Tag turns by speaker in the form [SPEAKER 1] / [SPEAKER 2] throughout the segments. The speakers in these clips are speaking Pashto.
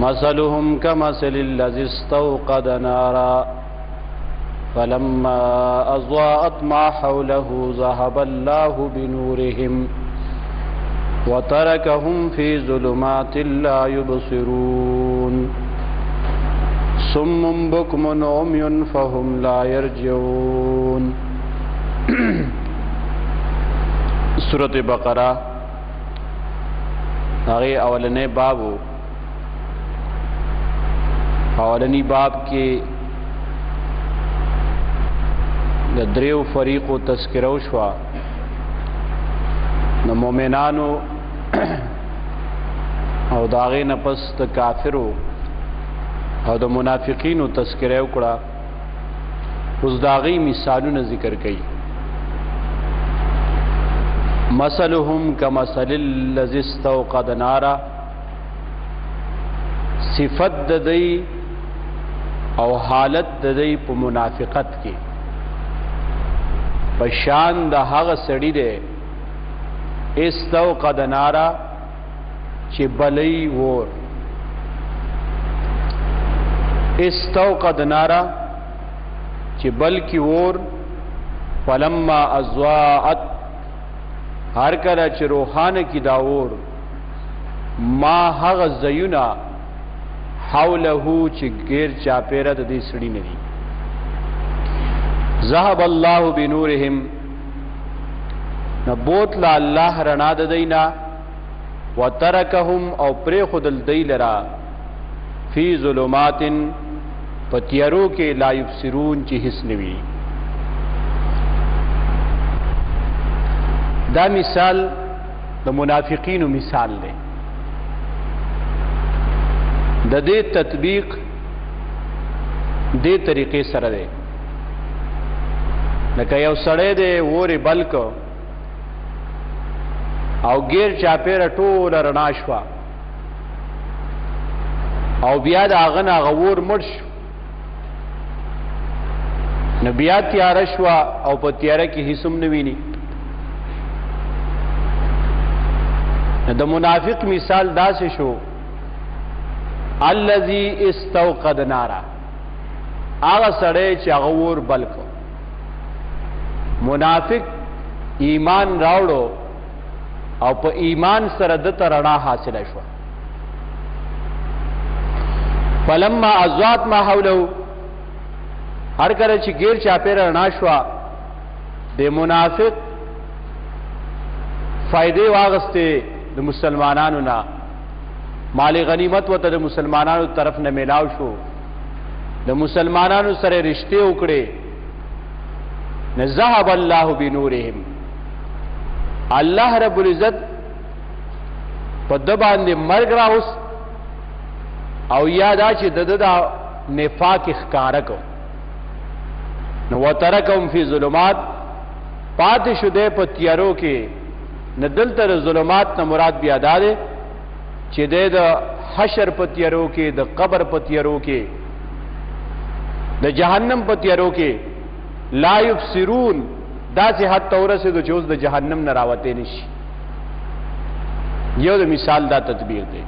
[SPEAKER 1] مثلهم كمثل الذي استوقد نارا فلما أضاءت ما حوله ذهب الله بنورهم وتركهم في ظلمات لا يبصرون صم بكم عمي فهم لا يرجعون. سورۃ بقرہ هغه اولنې بابو اولنی باب کې د دریو فریقو تذکرو شوا د مؤمنانو او داغه نه پس د کافرو او د منافقینو تذکره وکړه. اوس داغه مثالونه ذکر کړي. مثلهم كمثل الذي استوقد نارا، صفت د دی او حالت د دی په منافقت کې پشان د هغه سړی دی استوقد نارا چې بلی ور، استوقد نارا چې بل کی ور، فلما ازواءت هر کله چې روحانه کی داور ما هغه زینا حوله چې غیر چاپیره د دې سړی نه دي. ذهب الله بنورهم، نبوت لا الله رڼا د دینا، وترکهم او پرې خودل دی لرا فی ظلمات پتیرو کې لا یبصرون چې هیڅ نوي. دا مثال د منافقینو مثال دی. د دې تطبیق دې طریقې سره دی لکه یو سړی دی ووري بلک او غیر چاپیره ټول رڼا شوه او بیا د هغه نه غور مړ شو، نو بیا تیاره شوه او په تیاره کې هیڅ هم نه ویني. د منافق مثال داسې شو الذي استوقد نارا، هغه سړی چې هغه ور بل کو. منافق ایمان راوړو او په ایمان سره د رڼا حاصله شو. فلما ازوات ما حوله، هر کله چې غیر چاپیره رڼا شو د منافق فائدې واغسته د مسلمانانو نه، مال غنیمت وته د مسلمانانو طرف نه میلاو شو، د مسلمانانو سره رشته وکړي. ذهب الله بنورهم، الله رب العزت په د باندې مرګ راوس او یادا چې د نفاق ښکارا کو. نو وترکهم فی ظلمات، پاتې شو دی په تیارو کې. نه دلته د ظلمات نه مراد بیا دا دی چې د حشر په تیارو کې، د قبر په تیارو کې، د جهنم په تیارو کې لا یبصرون، داسې حد ته ورسېدو چې اوس د جهنم نه راوتې نشي. یو د مثال دا تطبیق دی.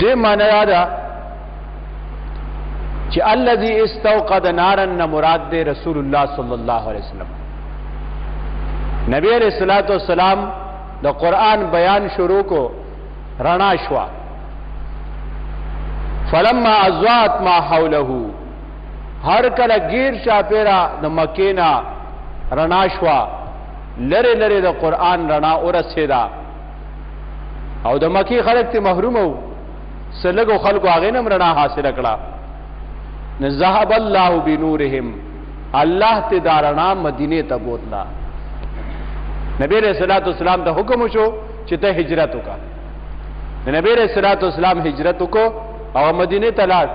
[SPEAKER 1] دې معنی دا ده چې الذي استوقد نارا نه مراد دی رسول الله صلی الله علیه وسلم. نبی علیہ الصلوۃ والسلام د قرآن بیان شروع کو، رڼا شوا. فلما ازوات ما حوله، هر کله غیر چاپیرا د مکینا رڼا شوا، لره لره د قرآن رڼا ورسېدا او د مکی خلک ته محروم وو، سلګو خلکو هغه نم رڼا حاصل کړه. ذهب الله بنورهم، الله ته دارنا مدینه ته بوتلا. نبی علیہ الصلوۃ والسلام ته حکم شو چې ته هجرت وکړه. نبی علیہ الصلوۃ والسلام هجرت وکړو او مدینه ته لاړ.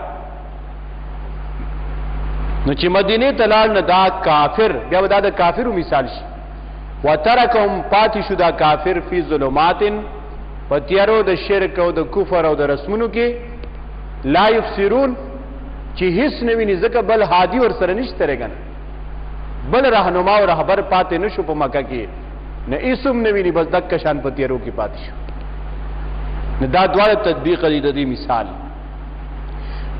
[SPEAKER 1] نو چې مدینه ته لاړ نه دا کافر، بیا دا د کافرو مثال شي. وترکهم، پاتې شو دا کافر فی ظلمات، په تیارو د شرک او د کفر او د رسمونو کې، لا یبصرون، چې هیڅ نه ویني، ځکه بل هادي ور سره نشته رګن، بل راهنما او رهبر پاتې نشو په مکه کې، نه ایسم نه ویني، بس دک شان په تیارو کې پاتې شو. دا دوار تطبیق دی دی مثال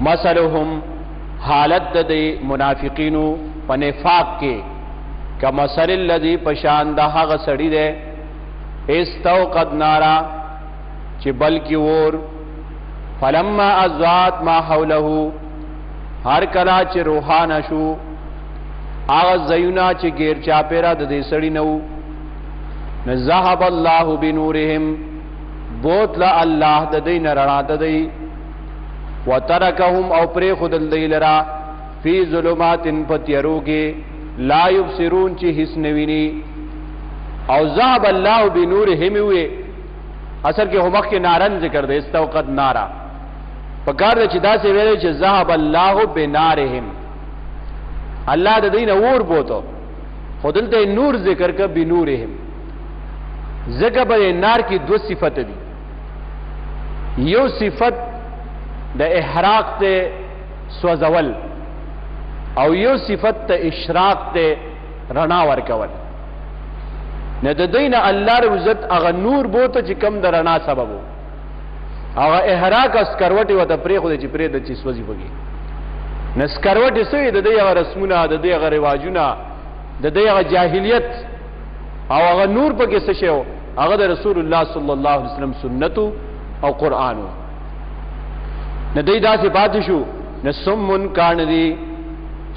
[SPEAKER 1] مثلهم حالت دی منافقینو پا نفاق کے کمثل الذی پشان دا حق سڑی دے استوقد نارا چی بلکی وور فلما ازوات ما حولہو ہر کلا چی روحانا شو آغا زیونا چی گیر چاپیرا دا دی سڑی نو نزہب اللہ بنورہم بوتلا اللہ دا دی نرنا دا دی وترکہم او پری خودل دی لرا فی ظلمات پتیرو کے لا یبصرون چی حس نوینی او ذهب اللہ بنورہم ہوئے اصل کے ہمک کے نارن ذکر دے استوقد نارا پکار دے چی دا سے ویلے چی ذهب اللہ بنارہم اللہ دا دین اور بوتو خودلتے نور ذکر کا بنورہم ذکر پر نار کی دو صفت دی یو صفت دا احراق تے سوزول او یو صفت تا اشراق تے رنا ورکول نہ دا دین اللہ رضت اغا نور بوتا چی کم دا رنا سببو اغا احراق اسکروٹی و تا پریخو دے چی پری دا چی سوزی بگی نہ اسکروٹی سوی دا دی اغا رسمونا دا دی اغا رواجونا دا دی اغا جاہلیت او اغا نور پا کسا شیو اغا دا رسول اللہ صلی اللہ علیہ وسلم سنتو او قرآنو نہ دی دا سی بات شو نہ سمن کان دی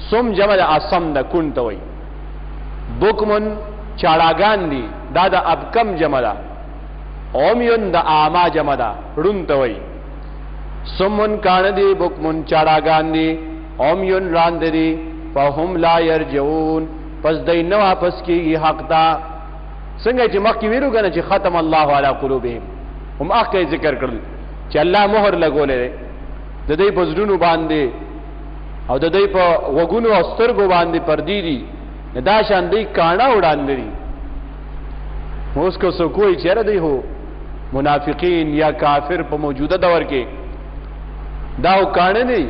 [SPEAKER 1] سم جمع دا اصم دا کنتوئی بکمن چاڑاگان دی دا دا ابکم جمع دا اومیون دا آما جمع دا رنتوئی سمن کان دی بکمن چاڑاگان دی اومیون راند دی فهم لا یرجعون پس دی نوا پس کی حق دا سنگا چی مخی ویرو گنا چی ختم اللہ علی قلوبهم ہم آخ کے ذکر کرل چی اللہ مہر لگو لے دا دی پا زرونو باندے او دا دی پا وگونو استرگو باندے پردی دی دا شان دی کانا اڑان دی اس کو سکوئی چہرہ دی ہو منافقین یا کافر پا موجودہ دور کے داو کانے دی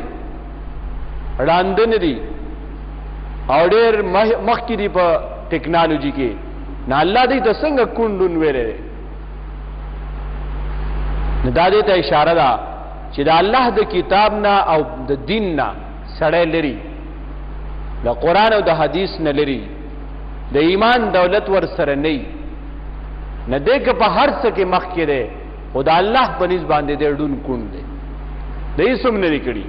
[SPEAKER 1] اڑاندن دی او دیر مخ کی دی پا ٹیکنالوجی کے نا اللہ دی تا سنگ کنڈن ویرے دا دیتا اشارہ دا چی دا اللہ دا کتاب نا او دا دین نا سڑے لری دا قرآن او دا حدیث نا لری دا ایمان دولت ور سر نئی نا دیکھ پا ہر سکے مخ کے دے او دا اللہ پنیز باندے دے ڈون کن دے دا اسم نری کری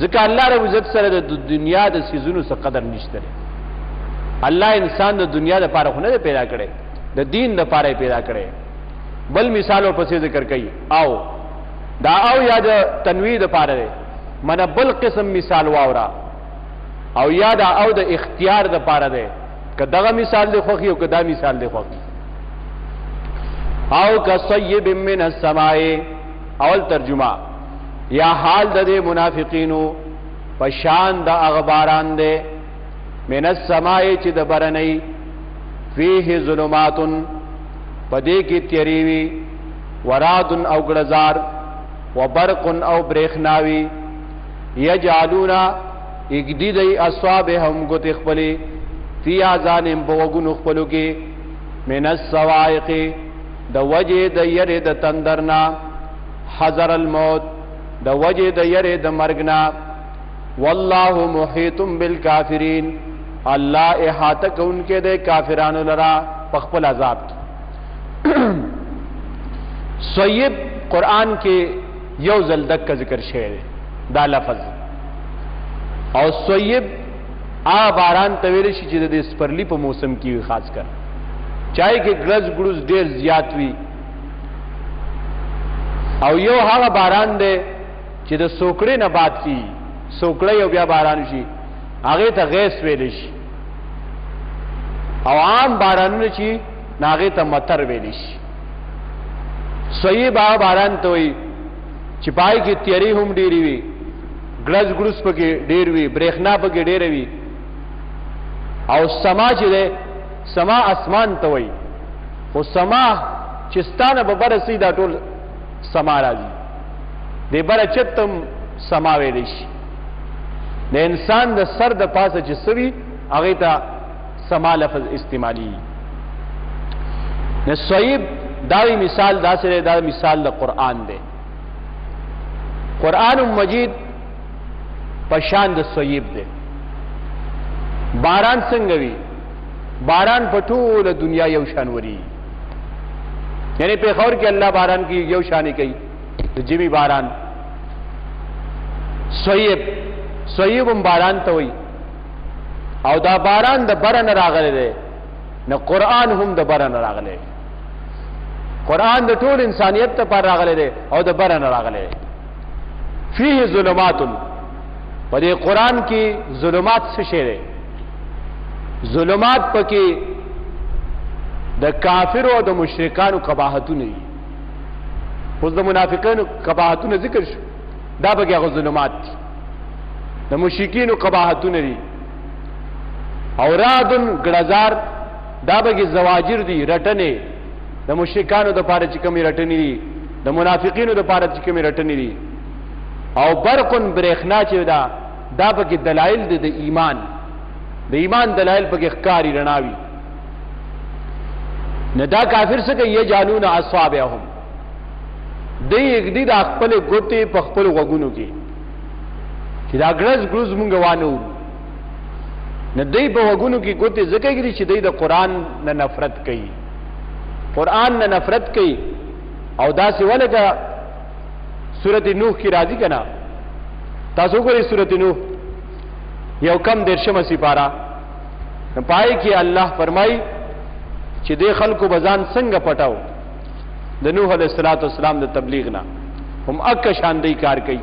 [SPEAKER 1] ذکر اللہ رب عزت سر دا دنیا دا سیزنو سا قدر نشترے اللہ انسان دا دنیا دا پارا خونے دے پیدا کرے دا دین دا پارا پیدا کرے بل مثالوں پسے ذکر کئی آو دا او یا دا تنوی دا پارا دے منا بل قسم مثال واورا او یا دا او دا اختیار دا پارا دے کہ دا مثال دے خوخی او کہ دا مثال دے خوخی او کا صیب من السمائے اول ترجمہ یا حال دا دے منافقینو پشان دا اغباران دے من السمائے چی دا برنئی فیہ ظلماتن پدے کی تیریوی ورادن او گرزار وبرقن او بریخناوی یجعلونا اگدی دی اصوابهم گت اخپلی فی آزانم بوگن اخپلو کی من السوائق دا وجہ دا یر دا تندرنا حذر الموت دا وجہ دا یر دا مرگنا واللہ محیط بالکافرین اللہ احاطہ ان کے دے کافرانو لرا پخپل عذاب کی سویب قرآن کے یو زلدک کا ذکر شعر دا لفظ اور سویب باران طویلشی چیز دے سپرلی پا موسم کی ہوئی خاص کر چاہے کہ گرز گروز دیر زیاد ہوئی او یو ہاں باران دے چیز سوکڑے نبات کی سوکڑے یو بیا باران شی آگے تا غیس ویلش او عام بارانو چی ناغے تا مطر ویلش سویب باران توئی چپائی کی تیری ہم ڈیری وی گرز گروز پا کی ڈیر وی بریخنا پا کی ڈیر وی او سما چی دے سما اسمان توئی او سما چستان ببر سیدہ ٹول سما رازی دے بر چتم سما ویلش دے انسان دا سر دا پاس چسوی اغیتا سما لفظ استعمالی نہ سویب داوی مثال دا سره دا مثال د قرآن دی. قرآن مجید پشان د سویب دی. باران څنګه وی؟ باران په ټوله دنیا یو شان وری، یعنی په خور کې الله باران کی یو شانی کوي. جمی باران سویب باران ته وی، او دا باران د برن راغلی دی، نه قرآن هم د برن راغلی. قرآن د ټول انسانیت ته پر راغلی دی او د برن راغلی. فيه ظلمات، په دې قرآن کې ظلمات څه شی دی؟ ظلمات پکې د کافر او د مشرکانو قباحتونه دي. اوس د منافقانو قباحتونه ذکر شو، دا پکې هغه ظلمات دي. د مشرکینو قباحتونه دي. اورادن ګړزار، دا پکې زواجر دي، رټنې د مشرکانو د پاره چې کومې رټنې دي، د منافقینو د پاره چې کومې رټنې دي. او برقن برېښنا چې دا پکې دلایل دي د ایمان، د ایمان دلایل پکې ښکاری رڼاوي. نه دا کافر څه کوي؟ یجعلون اصابعهم، دی یګدي د خپل ګوتې په خپل غوږونو کې چې دا ګرز مونږ وانه نه دی په غوږونو کې ګوتې ځکه ګري چې دی د قرآن نه نفرت کوي، قرآن نه نفرت کوي. او داسې ولکه سورۃ نوح کې راځي کنه، تاسو ګورئ سورۃ نوح یو کم 13 سپاره پای کې الله فرمایي چې دې خلکو بزان څنګه پټاو د نوح علیہ السلام د تبلیغ نه، هم اک شاندې کار کوي.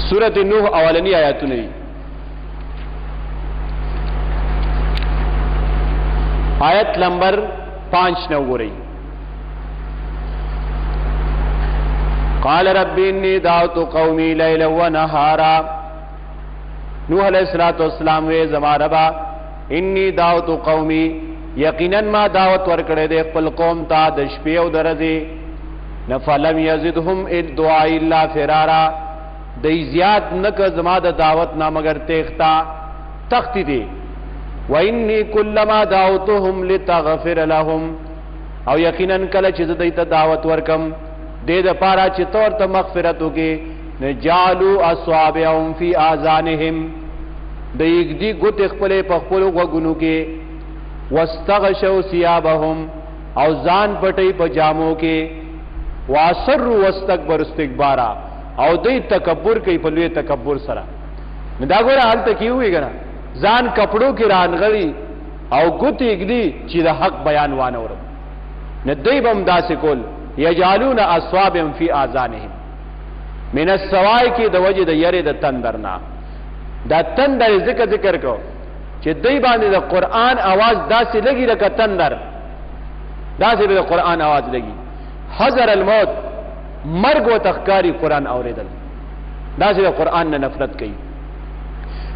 [SPEAKER 1] سورۃ نوح اولنی آیاتونه دي. آیت نمبر 5 نو ګورئ. قال رب انی دعوت قومی لیلا ونهارا، نوح علیہ السلام وی زما ربا انی دعوت قومی، یقینا ما دعوت ورکړې د خپل قوم ته د شپې او د ورځې، نفلم یزدهم الدعاء الا فرارا، د زیات نک زما د دعوت نه مگر تختا تختی دی. و انی کلما دعوتهم لتغفر لهم، او یقینا کله چې دوی ته دعوت ورکم دې د پاره چې تور ته مغفرت وکي، نجالو اصابعهم فی آذانهم، د یګدي ګوت خپل په خپل غوګونو کې، واستغشوا ثيابهم، او ځان پټي په جامو کې، واسروا واستكبروا استكبارا، او دوی تکبر کوي په لوی تکبر سره. نو دا ګوره حالت کې وي کنه، ځان کپړو کې رانغړي او ګوت یګدي چې د حق بیان وانه ورم. نه دوی بم داسې کول، یجعلون اصابعهم فی آذانهم، من السواء کې د وجه د یری د تندرنا. دا تندر ذکر کو چې دای باندې د قرآن आवाज داسې لګي لکه تندر، داسې د قرآن आवाज لګي. حذر الموت، مرګ او تخکاری قرآن اوریدل، داسې د قرآن نه نفرت کوي.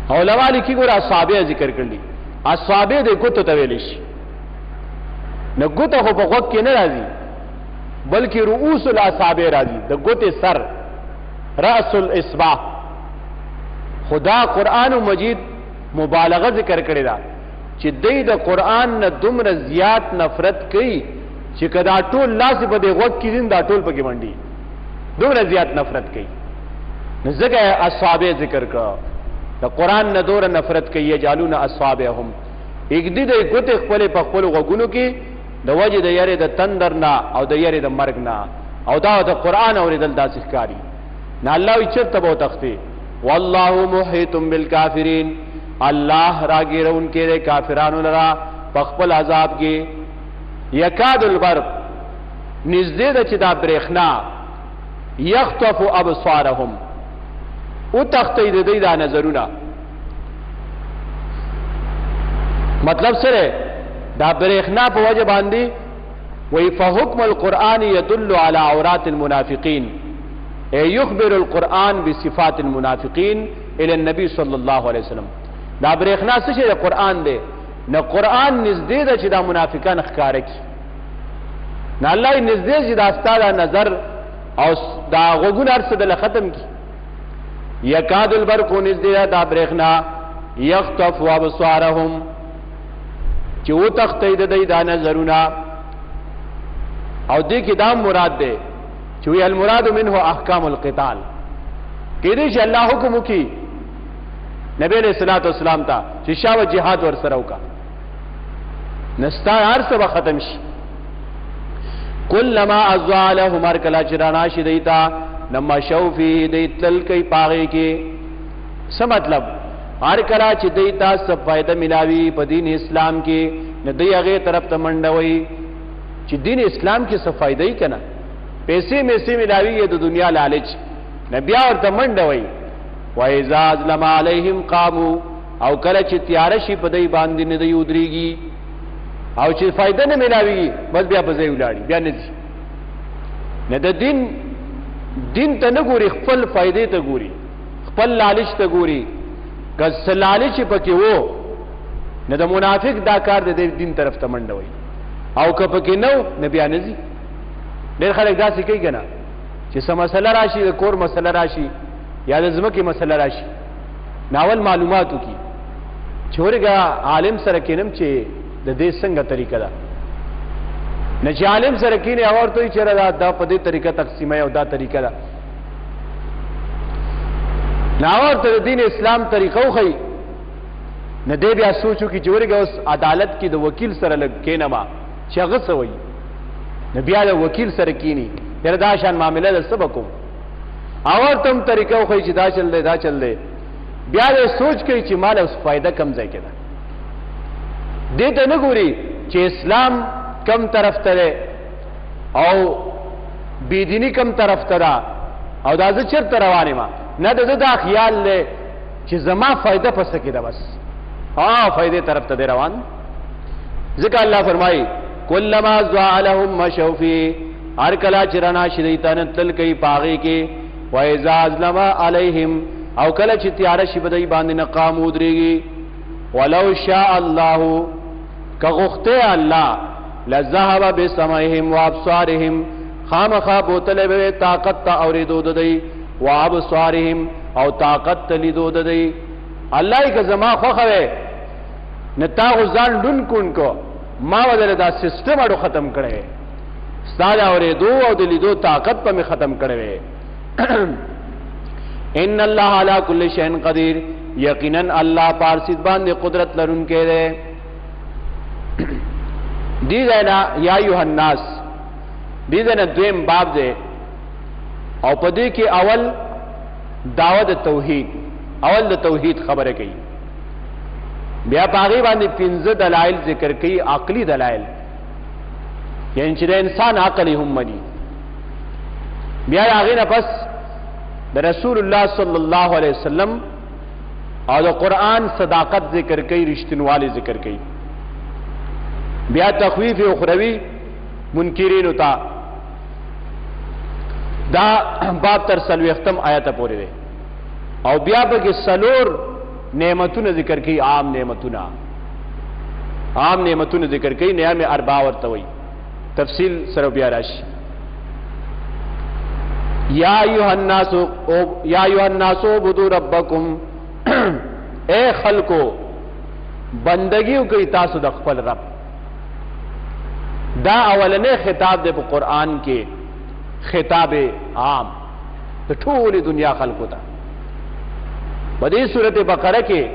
[SPEAKER 1] علماء لیکي ګور اصابع ذکر کړلی، اصابع د ګوتو ته ویل شي. نه ګوتو خو په غوږ کې نه راځي، بلکې رؤوس الاصابع راځي، د ګوتې سر، راس الاصبع. خدا قرآن مجید مبالغه ذکر کړی دا چې دای د قرآن نه دومره زیات نفرت کوي چې کدا ټول لاس په دې غوږ کې دین دا ټول پکې منډي، دومره زیات نفرت کوي. نزدګه اصحاب ذکر کا د قرآن نه دوره نفرت کوي. یجالون اصحابهم، یګدی د ګوت خپل په خپل غوګونو کې د وجه د یری د تندر نه او د یری د مرګ نه، او دا د قرآن اوریدل داسې ښکاری نه. الله یې چرته به تختی، والله محیط بالکافرین، اللہ راگیرون کے دے کافرانو لرا پخپل عذاب کی. یکاد البرق، نزدید چدا بریخنا، یخطف ابصارهم، او تختی دی دا نظرونا. مطلب سرے دا بریخنا پا وجہ باندی وی فحکم القرآن یدل علی عورات المنافقین، یخبر القرآن بصفات المنافقین الى النبی صلی اللہ علیہ وسلم. دا بریخنا څه شي د قرآن دی، نه قرآن نږدې ده چې دا منافقان ښکاره کړي، نه الله یې نږدې چې دا ستا دا نظر او دا غوږونه هر څه دله ختم کړي. یکاد البرق، نږدې ده دا بریخنا، یخطف ابصارهم، چې و تختې د دې دا نظرونه او دې کې دا مراد ده چې وی المراد منه احکام القتال کې دې چې الله حکم وکي نبی علیہ الصلوۃ والسلام ته چې شاو جهاد ور سره وکا نستا هر څه ختم شي کلما ازواله مر کلا چرانا شي دیتا لما شو فی دیتل کی پاغه کې څه مطلب هر کلا چې دیتا څه فائدہ ملاوي په دین اسلام کې نه دی هغه طرف ته منډوي چې دین اسلام کې څه فائدہ یې کنه پیسې میسې ملاوي د دنیا لالچ نبي ورته منډوي وَإِذَا أَظْلَمَ عَلَيْهِمْ قَامُوا او کله چې تیار شي په دای باندې نه دی ودرېږي او چې فائدہ نه ملاوي بس بیا په ځای ولاړی بیا نه دي نه د دین ته نه ګوري خپل فائدې ته ګوري خپل لالچ ته ګوري کس لالچ پکې وو نه د منافق دا کار د دین طرف ته منډوي او که پکې نو نه بیا نه دي ډېر خلک داسې کوي کنه چې سم مسله راشي د کور مسله راشي یا د ځمکې مسله راشي ناول معلوماتو کی چورګه عالم سره کینم چې د دې څنګه طریقه ده نه چې عالم سره کینه اور ته چیرې دا په دې طریقه تقسیمه او دا طریقه ده ناور ته دین اسلام طریقو خي نه دې بیا سوچو کې چورګه اوس عدالت کې د وکیل سره لګ کینه ما چې هغه سوي نه بیا د وکیل سره کینی یره دا شان معاملې د سبقو اور تم طریقو خي چې دا چل دی بیا دې سوچ کوي چې مال اوس فائدہ کم ځای کې ده دې ته نه ګوري چې اسلام کم طرف ته او بيدینی کم طرف ته او دا ځ چرته روانه ما نه دا خیال له چې زما فائدہ پس کې ده بس فائدې طرف ته روان ځکه الله فرمایي کلما ذالهم مشوفي هر کلا چرنا شریطان تل کوي پاغي کې وَإِذَا أَظْلَمَ عَلَيْهِمْ او کله چې تیار شي بدای باندې نقام ودرېږي ولو شاء الله کغخته الله لذهب بسمعهم وابصارهم خامخا بوتل به طاقت تا اوریدو ددی وابصارهم او طاقت لیدو ددی الله که زما خوخه نتا غزان دن کون کو ما ودل دا سیستم اړو ختم کړي ستاره اوریدو او لیدو طاقت په ختم کړي ان الله على كل شيء قدير یقینا الله پارسید باندې قدرت لرونکی دی دی دینا یا ایها الناس دی دینا دویم باب دی او پدې کې اول دعوت توحید اول د توحید خبره کوي بیا پاغي باندې 15 دلایل ذکر کوي عقلی دلایل یعنی چې انسان عقل هم مني بیا هغه نه پس د رسول الله صلی الله علیه وسلم او د قرآن صداقت ذکر کوي رښتینوالی ذکر کوي بیا تخویف اخروی منکرین ہوتا دا باب تر سلوختم آیت پورې ده او بیا به سلور نعمتونه ذکر کوي عام نعمتونه ذکر کوي نعم اربع ورته وي تفصیل سره بیا راشي یا ایها الناس عبدوا ربکم اے خلقو بندگیو کوي تاسو د خپل رب دا اولنې خطاب دی په قران کې خطاب عام د ټول دنیا خلقو ته په دې سورته بقره کې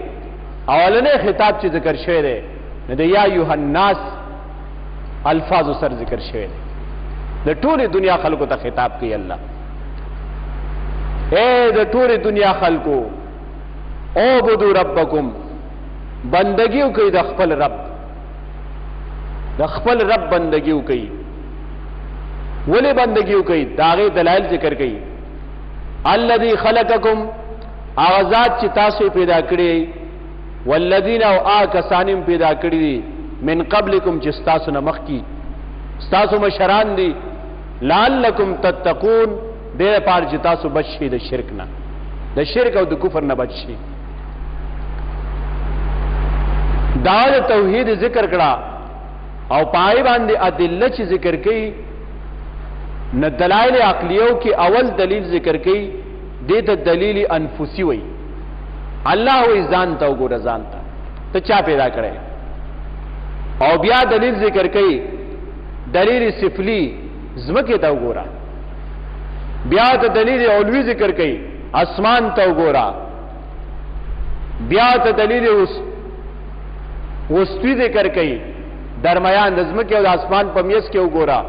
[SPEAKER 1] اولنې خطاب چې ذکر شوی دی نو د یا ایها الناس الفاظ سر ذکر شوی دی د ټول دنیا خلقو ته خطاب کوي الله اے د ټول دنیا خلقو اعبدوا ربکم بندگیو کوي د خپل رب بندگیو کوي ولی بندگیو کوي داغه دلایل ذکر کوي الذي خلقکم اغذات چې تاسو پیدا کړی والذین او آکسانیم پیدا کړی دي من قبلکم چې تاسو نه مخکي تاسو مشران دي لعلکم تتقون دې پار چې تاسو بچ شئ د شرک نه د شرک او د کفر نه بچ شئ دا توحید ذکر کړه او پای باندې ادله چې ذکر کړي نه دلایل عقلیو کې اول دلیل ذکر کړي دې ته دلیل انفسی وای الله وې ځان ته وګوره ځان ته چا پیدا کړي او بیا دلیل ذکر کوي دلیل سفلی زمکه ته وګوره بیا ته دلیل علوی ذکر کوي اسمان ته وګوره بیا ته دلیل وسطی ذکر کوي درمیان د زمکه او د اسمان په میس کې وګوره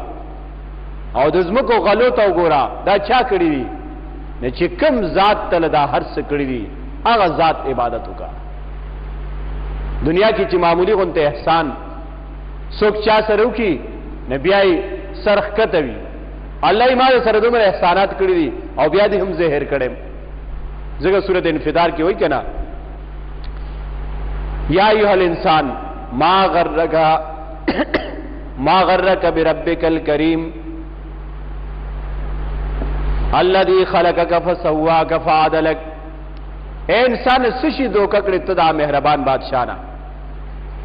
[SPEAKER 1] او د زمکو غلو ته وګوره دا چا کړی دي نه چې کوم ذات تل دا هر څه کړی دي هغه ذات عبادت وکړه دنیا کې چې معمولی غونته احسان څوک چا سره وکي نبیای سرخ کتوي الله یې ما سره دومره احسانات کړی دي او بیا دې هم زهر کړم ځکه سورۃ انفطار کې وایي کنه یا ایها الانسان ما غرک بربک الکریم الذي خلقك فسواك فعدلك اے انسان سشي دوکه کړی ته دا مهربان بادشاہ نه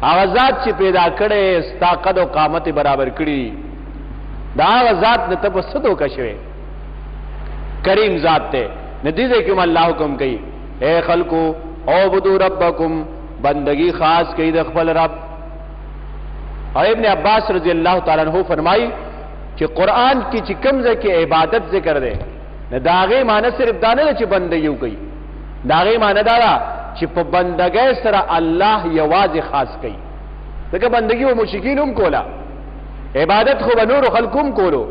[SPEAKER 1] هغه ذات چې پیدا کړي ستا قد او قامت برابر کړي دا هغه ذات نه ته په دوکه شوی کریم ذات ته ندیده کوم الله حکم کوي اے خلقو اعبدوا ربکم بندگی خاص کوي د خپل رب او ابن عباس رضی الله تعالی عنہ فرمایي چې قران کې چې کوم ځکه عبادت ذکر دی نه داغه معنی صرف دانه چې بندګي کوي داغه معنی دا چې په بندګۍ سره الله یوازې خاص کوي دغه بندګي او مشرکین هم کولا عبادت خو بنور خلقوم کولو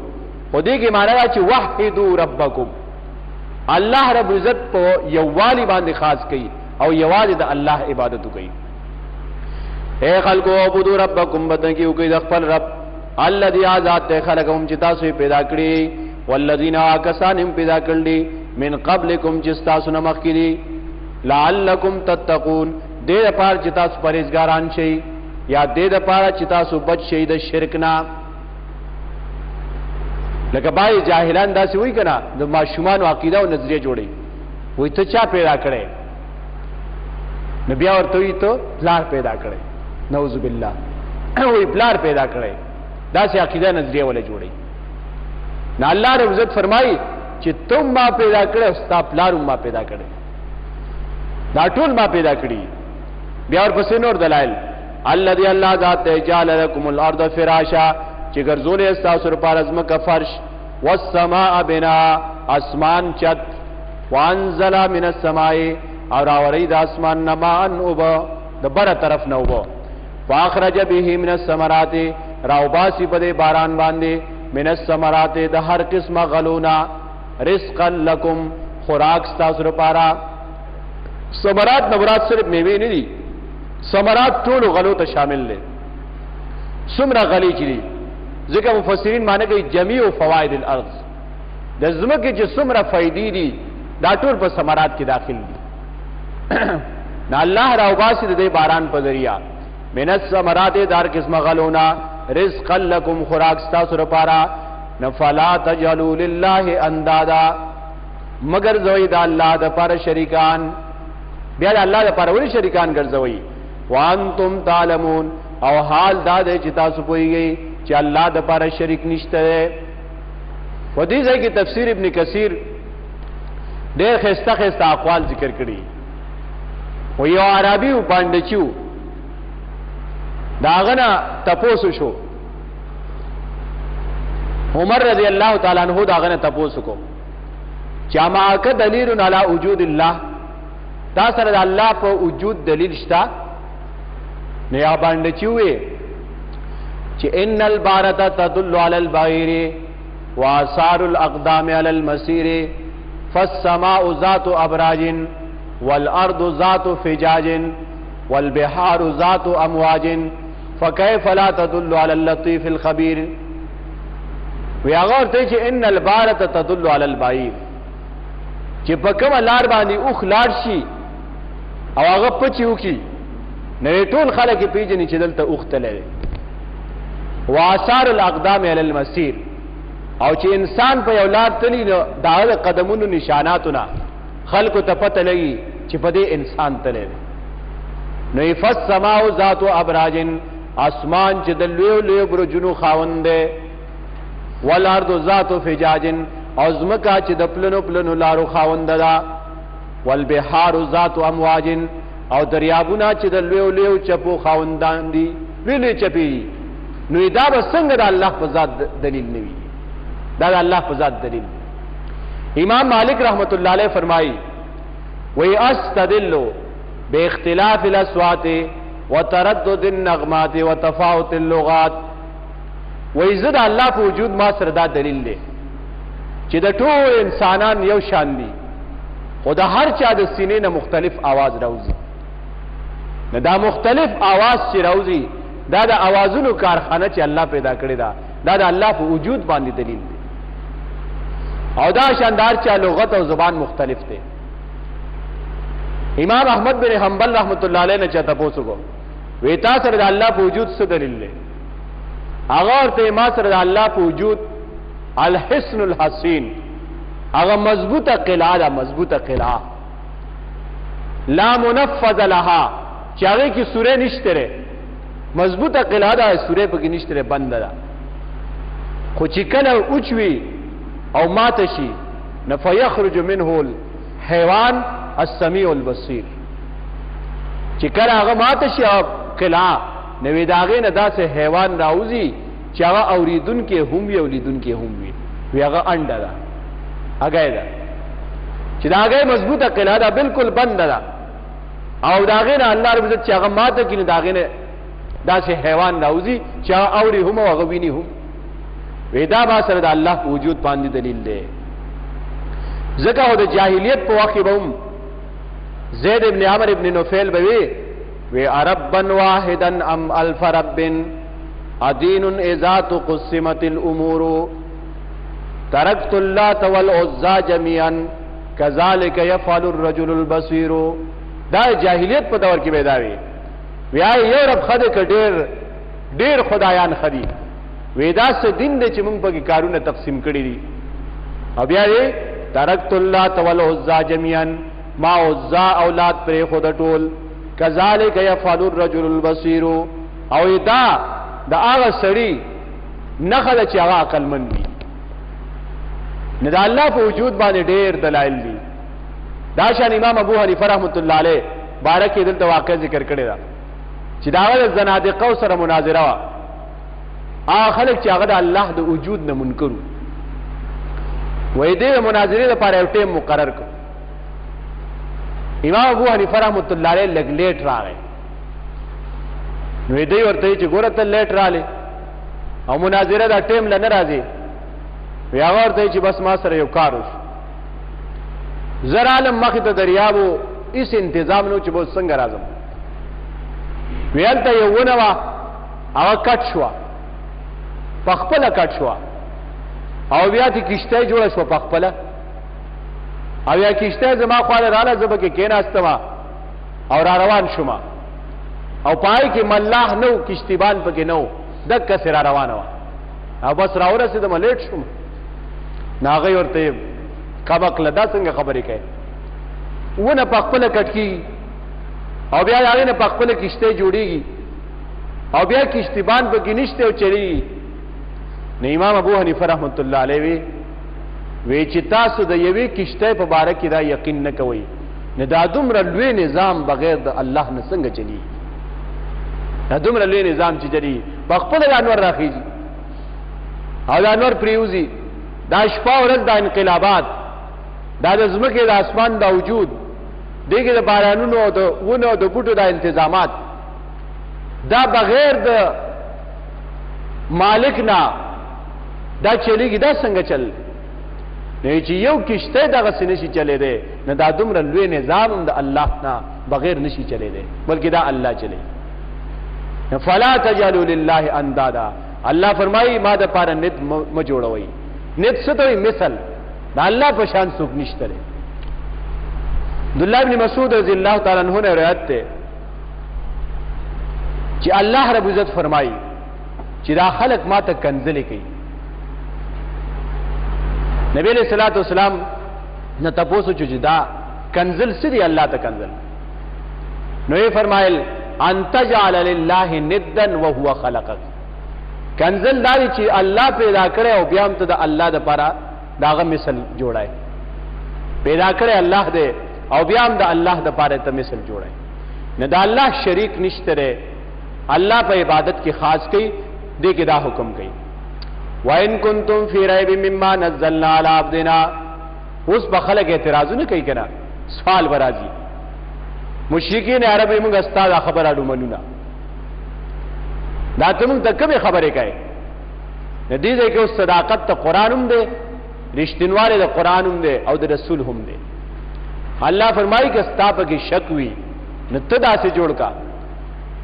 [SPEAKER 1] خو دې کې معنی دا چې وحدوا ربکم الله رب عزت په یووالي باندې خاص کوي او یوازې د الله عبادت کوي اے خلقو عبدوا ربکم بندګي کوي د خپل رب الذي ذات خلقهم چې تاسو پیدا کړی والذین آکسان هم پیدا کړلی من قبلکم چې تاسو نه مخکې لعلکم تتقون دې لپاره چې تاسو پرهیزګاران شئ یا دې لپاره چې تاسو بچ شئ د شرک نه لکه بای جاهلان داسې وایي کنه د ماشومان عقیده او نظریه جوړي وایي ته چا پیدا کړې نبی ورته وایي ته پلار پیدا کړې نعوذ بالله وایي پلار پیدا کړې داسې عقیده نظریه ولا جوړي نه الله رب عزت فرمایي چې تم ما پیدا کړې ستا پلار ما پیدا کړې دا ټول ما پیدا کړی بیا ورپسې نور دلایل الذي الله ذات جعل لكم الارض فراشا چې ګرځولې تاسو لپاره ځمکه فرش والسماء بناء اسمان چت وانزل من السماء اور اورید اسمان نمان وب د بره طرف نه وب واخرج به من الثمرات راوباسی په باران باندې من الثمرات د هر قسمه غلونا رزقا لكم خوراک تاسو لپاره ثمرات نورات صرف میوه نه دي ثمرات ټول غلو ته شامل دي څومره غلي چي ځکه مفسرین معنی کوي جميع فواید الارض د زمکه چې څومره فائدې دي دا ټول په ثمرات کې داخل دي نه الله راوباسي د باران په ذریعہ من الثمرات دار قسم غلونا رزقا لكم خوراک تاسو لپاره نفلا تجلوا لله اندادا مگر زوی د الله د پر شریکان بیا د الله د پر وړي شریکان ګرځوي وانتم تعلمون او حال دا د چې تاسو پوهیږئ چې الله د پر شریک نشته و دې ځای کې تفسیر ابن کثیر ډېر خسته اقوال ذکر کړي و یو عربي باندې داغنا تپوسو شو عمر رضی اللہ تعالیٰ عنہ داغنا تپوسو کو چاماک دلیل علی وجود اللہ تا سره د الله په وجود دلیل شتا نه یا باندې چوي چې ان البارة تدل على البعير واثار الاقدام على المسير فالسماء ذات ابراج والارض ذات فجاج والبحار ذات امواج فكيف لا تدل على اللطيف الخبير ویا غور ته چې ان البارة تدل على البعير چې په کوم لار باندې اوخ لار شي او هغه پچیو کی نه ټول خلک پیژني چې دلته اوخ تللی واثار الاقدام علی المسیر او چې انسان په یو لار تلی نو دا قدمونو نشاناتونه خلکو ته پته لګي چې په دې انسان تللی نو فس سماء ذات ابراج اسمان چې د لوی برجونو خاوند دی والارض ذات فجاج او زمکا چې د پلنو لارو خاوند ده والبحار ذات امواج او دریابونه چې د لوی چپو خاوندان دي ویلې چپی نو دا به څنګه د الله په ذات دلیل نه وي دا د الله په ذات دلیل. امام مالک رحمت الله علیه فرمایي وی استدل باختلاف الاصوات وتردد النغمات وتفاوت اللغات. وی زه د الله په وجود ما سره دا دلیل دی چې د ټول انسانان یو شان دي خو د هر چا د سینې نه مختلف आवाज راوځي. نه دا مختلف आवाज چې راوځي دا د आवाजونو کارخانه چې الله پیدا کړی دا د الله په وجود باندې دلیل دی. او دا شاندار چې لغت او زبان مختلف دي. امام احمد بن حنبل رحمت الله علیه نه چاته پوښتنه وی تاسو سره د الله په وجود څه دلیل دی؟ هغه ورته ما سره د الله په وجود الحسن الحسین هغه مضبوطه قلعه ده مضبوطه قلعه لا منفذ لها چې هغه کې سورې نشته مضبوطه قلعه ده سورې په کې نشته بند ده خو چې کله اوچوي او ماته شي نه فیخرج منه الحيوان السمیع البصیر. چې کله هغه ماته شي قلعه نو داغه نه داسې حیوان راوځي چې هغه اوریدونکو هم وي اولیدونکو هم وي وی هغه انډه ده هغه ده چې داغه مضبوطه قلعه ده بالکل بند ده او داغه نه الله رب عزت چې هغه ماته کینې داغه نه داسې حیوان راوځي چې هغه اوري هم او هغه ویني هم. ودا با سره د الله په وجود باندې دلیل دی. ځکه د جاهلیت په وخت به هم زید ابن عمرو ابن نوفل به وی ربا واحدا ام الف رب ادین اذا تقسمت الامور تركت اللات والعزى جميعا كذلك يفعل الرجل البصير. دا جاهلیت په دور کې پیدا وی یو رب خدای ک ډیر خدایان خدي ودا څه دین دې چې موږ په کارونه تقسیم کړی دي. او بیا یې ترکت اللات والعزى جميعا ما عزى اولاد پر خود ټول کذالک یفعل الرجل البصیر. او دا هغه سړی نه خله چې هغه عقل مند وي. نه د الله په وجود باندې ډیر دلایل دي. دا شان امام ابو حنیفه رحمت الله علیه بارک دلته واقع ذکر کړی دا چې دا د زنادقه سره مناظره وا خلک چې هغه د الله د وجود نه منکرو وې دې مناظرې لپاره یو ټیم مقرر کړ. امام ابو حنیفه رحمۃ اللہ علیہ لګ لیټ راغی نو دې ورته چې ګوره ته لیټ رااله او مناظره دا ټیم لنه راځي بیا ورته چې بس ما سره یو کار وشو زر عالم مخ ته دریابو اس تنظیم نو چې بو څنګه راځم ویلته یو ونه وا او کټ شو پخپله کټ شو او بیا تی کشته جوړه شو پخپله او یا کشته زما خواله رااله زبه کې کېناستما او را روان شوما او پای کې ملاح نو کشتیبان پکې نو دک سره روانه وا او بس راوره سید ملیټ شوم ناغه ورته کبق لدا څنګه خبرې کوي ونه پخپله کټکی او بیا هغه نه پخپله کشته جوړیږي او بیا کشتیبان پکې نشته او چلی نه. امام ابو حنیفه رحمۃ اللہ علیہ وی چې تاسو د یوې کشته په باره کې دا یقین نه کوئ نه دا دومره لوی نظام بغیر د الله نه څنګه چلی دا دومره لوی نظام چې چلی په خپل انور راخیږي او دا انور پریوزي دا شپه ورځ د انقلابات دا د ځمکې د اسمان دا وجود دغه د بارانونو او د ونو او د بوټو د انتظامات دا بغیر د مالک نه دا چلیږي دا څنګه چل نه چې یو کشته دغه سنشي چلے دی نه دا دومره لوی نظام د الله نه بغیر نشي چلے دی بلکې دا الله چلے. فلا تجعلوا لله اندادا الله فرمایي ما د پاره ند م جوړوي ند ستوي مثل دا الله په شان څوک نشته. عبد الله بن مسعود رضی الله تعالی عنہ نے روایت ده چې الله رب عزت فرمایي چې دا خلق ما ته کنځلې کوي. نبی علیہ الصلوۃ والسلام نه تاسو چې دا کنزل سری الله ته کنزل نو یې فرمایل ان تجعل لله ندا وهو خلقك. کنزل داری چې الله پیدا کړي او بیا هم ته د الله د پاره داغه مثل جوړای پیدا کړي الله دې او بیا هم د الله د پاره ته مثل جوړای نه د الله شریک نشته अल्लाह पर इबादत की खास कई दे के दा हुक्म कई। वइन कुंतुम फी रैबिम मिम्मा नज़्ज़लना अला अब्दिना, उस बखलक एतराज न कई कना सवाल बराजी मुशरिकीन अरब मुंग अस्ताद खबर आडू मनुना दा तुम तक खबर कहे नदी दे के उस सदाकत तो कुरान हम दे, रिश्तिनवाले द कुरान हम दे और द रसूल हम दे। अल्लाह फरमाई कि अस्ताप की शक हुई नतदा से जोड़ का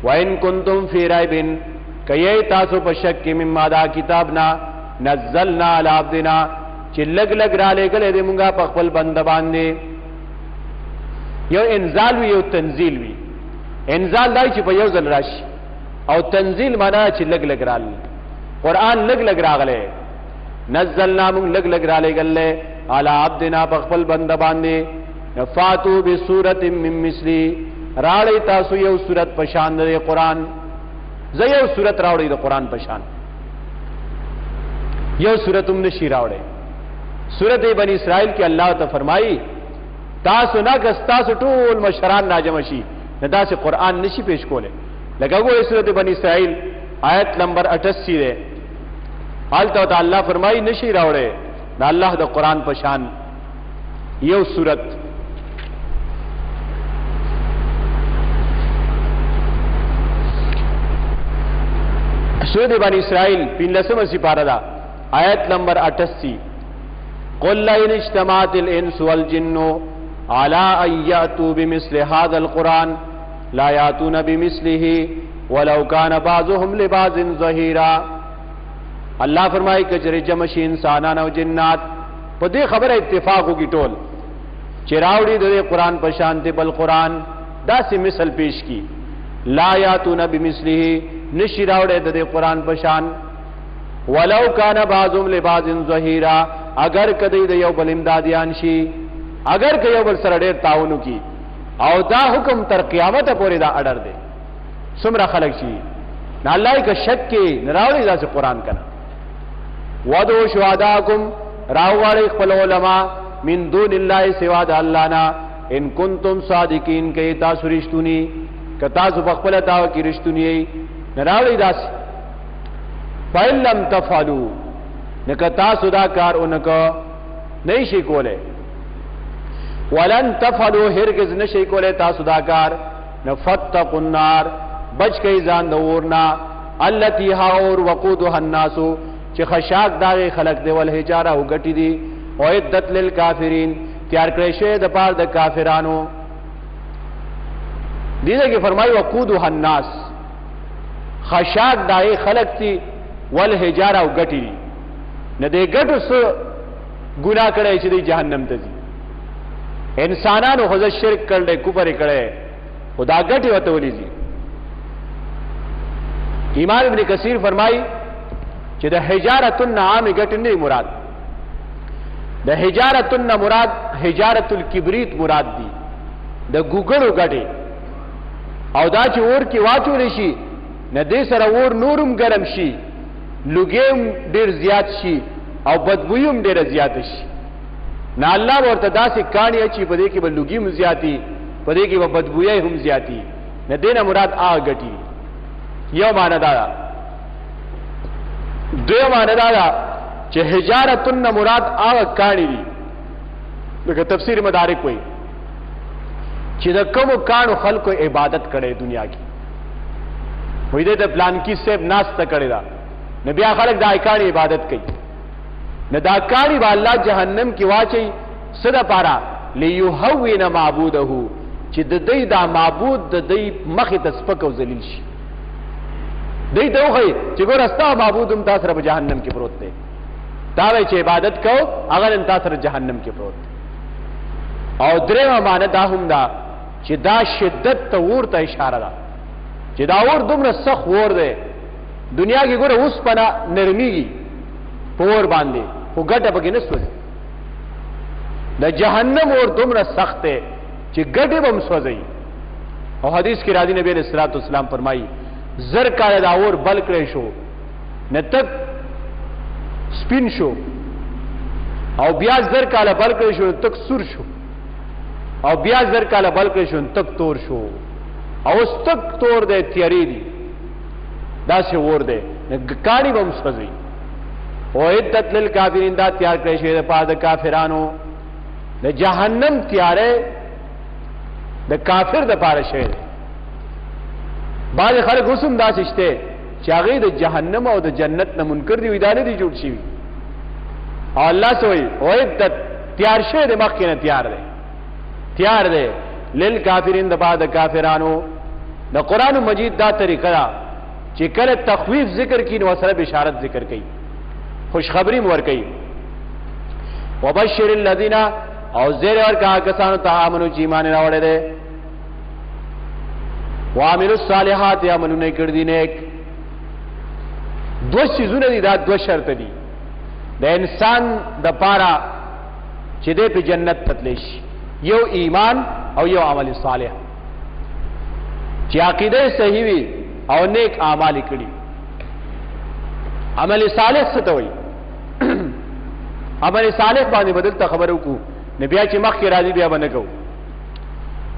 [SPEAKER 1] वइन कुंतुम फी रैबिन कये तासो पर शक की मिम्मा किताब ना नज़्ज़लना अला अब्दिना चिल्लग लग राले गले दे मुंगा पखपल बंद बांधे। यो इंजाल हुई यो तंजील हुई। इंजाल दाई ची पयो जल राशि और तंजील माना चिल्लग लग राल कुरान लग लग रागले नज़्ज़लना मुंग लग लग राले गले अला अब्दिना पखपल बंद बांधे फातू बि सूरतिम मिन मिस्ली राड़े तासु यो सूरत पशान दे कुरान जयो सूरत रावड़े द कुरान पशान यो सूरत उम्न शीरावड़े सूरत बनी इसराइल की अल्लाह तो फरमाई तासु ना गस्तासु टूल मशरान नाजमशी नदा से कुरान नशी पेश कोले लगा वो सूरत बनी इसराइल आयत नंबर 88 रे हाल तो अल्लाह फरमाई नशी रावड़े ना अल्लाह द कुरान पशान यो सूरत सूरत बनी इसराइल 15 सिपारा आयत नंबर 88 कुल इन इज्तमाअतिल इंसु वल जिन्नु अला अन यातू बिमिस्लि हाज़ल कुरान ला यातून बिमिस्लिही वलौ कान बाज़ुहुम लिबाज़िन ज़हीरा। अल्लाह फरमाए कि जरे जमशी इंसानान और जिन्नात पदे खबर इत्तेफाक होगी टोल चिरावड़ी दे कुरान पशानते बल कुरान दासी मिसल पेश की ला यातून बिमिस्लिही निशिरावड़े दे कुरान पशान वलौ कान बाज़ुहुम लिबाज़िन ज़हीरा अगर कदई दयो बल इमदादियानशी अगर कयो बल सरडेर ताउनु की और दा हुक्म तर क़यामत पोरे दा अडर दे सुमरा खलक ची ना अल्लाह का शक के नरावड़ी दा से कुरान कना वदो शुहदाकुम रावाले खपल उलमा मिन दूनिल्लाहि सिवा द अल्लाह ना इन कुंतुम सादिकीन के तासु रिश्तुनी कता सु बखपल ताव की रिश्तुनी नरावड़ी दा फइलम तफलू न कता सुदाकार उनको नहीं शिकोले वलन तफलू हिरगिज न शिकोले ता सुदाकार न फत्तकुन्नार बच कई जान दौरना अल्लती हाउर वकूदुहा अन्नासु च खशाक दागे खलक दे वल हिजारा उगटी दी उइद्दत लिल काफिरीन तैयार करे शे द पार द काफिरानो दीजे की फरमाई वकूदुहा अन्नास खशाक दागे खलक थी वल हिजारा उगटी दी न दे गट उस गुनाह करे दी जहन्नम तजी इंसानानो खुद शिरक कर ले कुफर करे खुदा गट वतवली जी। इमाम इब्न कसीर फरमाई कि द हिजारतुन आम गट नहीं मुराद द हिजारतुन मुराद हिजारतुल किब्रीत मुराद दी द गुगड़ो गटे और दाच और की वाचो ऋषि न दे सर और नूरुम गरम शी लुगेम डेर जियात शी और बदबुयुम डेर जियात शी ना अल्लाह और तदा से कहानी अच्छी पदे की वह लुगीम ज्याती पदे की वह बदबुए हम ज्याती न देना मुराद आ गटी यो माना दादा दो माना दादा चे हिजारतुन मुराद आ कहानी दी देखो तफसीर मदारिक कोई चिदकम कान खल को इबादत करे दुनिया की वही दे प्लान की सेब नास्त करेगा न बिया खलक दायकानी इबादत कई न दाकानी वाला जहन्नम की वाची सदा पारा लियुहव्विन माबूदहु चिददई दा माबूद ददई मखि तस्फक व जलील शी दई दो गई चिगो रस्ता माबूद उम तासर जहन्नम के प्रोत दे तावे चे इबादत को अगर इन तासर जहन्नम के प्रोत और द्रेवा मानदा हुमदा चिदा शिद्दत तवूर ता इशारा दा चिदाऊर दुमर सख वोर दे दुनिया की गुर उस पना निर्मीगी पोर बांधे वो गट बगे न सोजे न जहन्नम और दुमर सख्त है ची गटे बम सोजई और हदीस की राजी नबी अलैहिस्सलातु वस्सलाम फरमाई जर का दावर बल क्रेशो न तक स्पिन शो और ब्याज जर का बल क्रेशो तक सुर शो और ब्याज जर का बल क्रेशो तक तोर शो और उस तक तोड़ दे त्यारी दी دا سے ور دے کانی بم سوزی او عدت للکافرین دا تیار کړی شوی د پاره د کافرانو د جهنم تیارې د کافر د پاره شوی دی بعض خلک اوسم داسې شته چې هغه د جهنم او د جنت نه منکر دي ودا نه دي جوړ شي او الله سوئی او عدت تیار شوی د مخکې نه تیار دی للکافرین د پاره د کافرانو د قران مجید دا طریقه دا چې کله تخویف ذکر کین او سره بشارت ذکر کړي خوشخبری مور کئی وبشر الذین او زیر اور کہا کسانو تعامنو چی ایمان راوڑے دے وعملوا الصالحات عملو نے کر دی نیک دو چیزوں دی دا دو شرط دی دا انسان دا پارا چی دے پی جنت تتلیش یو ایمان او یو عمل صالح چی عقیدہ صحیح وی او نیک اعمال کڑی عمل صالح ستوئی عمل صالح باندې بدل ته خبرو کو نبی چې مخ کې راځي بیا باندې کو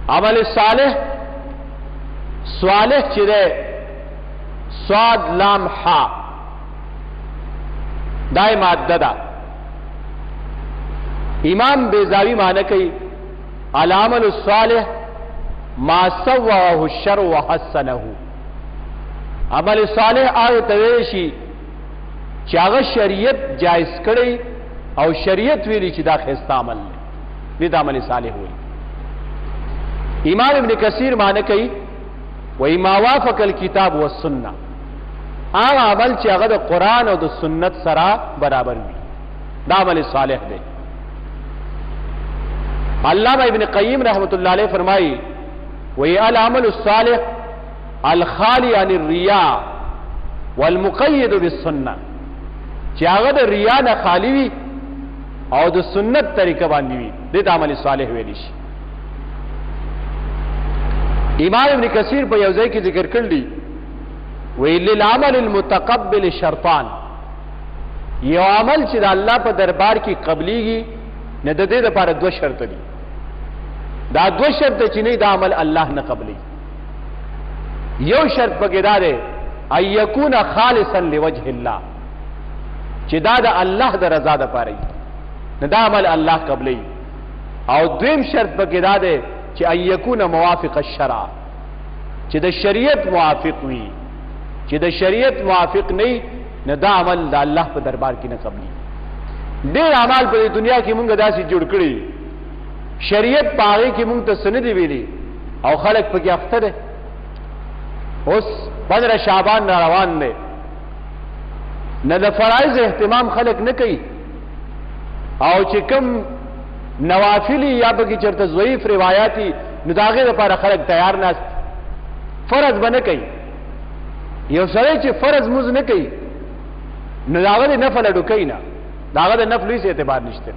[SPEAKER 1] عمل صالح چې ده صاد لام حا دای ماده ده امام بیزاوی معنی کوي العمل الصالح ما سواه الشرع وحسنه عمل صالح هغه ته شي چې هغه شریعت جائز کړي او شریعت ویلی چې دا خسته عمل دی دا عمل صالح وي امام ابن کثیر معنی کوي و ما وافق الكتاب والسنه هغه عمل چې هغه د قران او د سنت سره برابر وي دا عمل صالح دی علامہ ابن قیم رحمۃ اللہ علیہ فرمائی وہی العمل الصالح الخالی عن الرياء والمقید بالسنه چې هغه د ریا نه خالی وي او د سنت طریقه باندې وي د عمل صالح ویل شي امام ابن کثیر په یو ځای کې ذکر کړلی ویل للعمل المتقبل شرطان یو عمل چې د الله په دربار کې قبليږي نه د دې لپاره دوه شرط دي دا دوه شرط چې نه د عمل الله نه قبلي یو شرط پکې دا دی ان یکون خالصا لوجه الله چې دا د الله د رضا د پاره نه دا عمل الله قبلي او دویم شرط پکې دا دی چې ان یکون موافق الشرع چې د شریعت موافق وي چې د شریعت موافق نه دا عمل د الله په دربار کې نه قبلي ډېر اعمال په دنیا کې مونږ داسې جوړ کړي شریعت پاره کې مونږ ته سند ویلي او خلک پکې اخته دي اوس 15 شعبان روان دی نه د فرایض اهتمام خلق نه کوي او چې کوم نوافلی یا بګی چرته ضعیف روایتي نو داغه لپاره خلق تیار نه فرض بنه کوي یو سره چې فرض موز نه کوي نو داغه نفل اډو کوي نه داغه د نفل هیڅ اعتبار نشته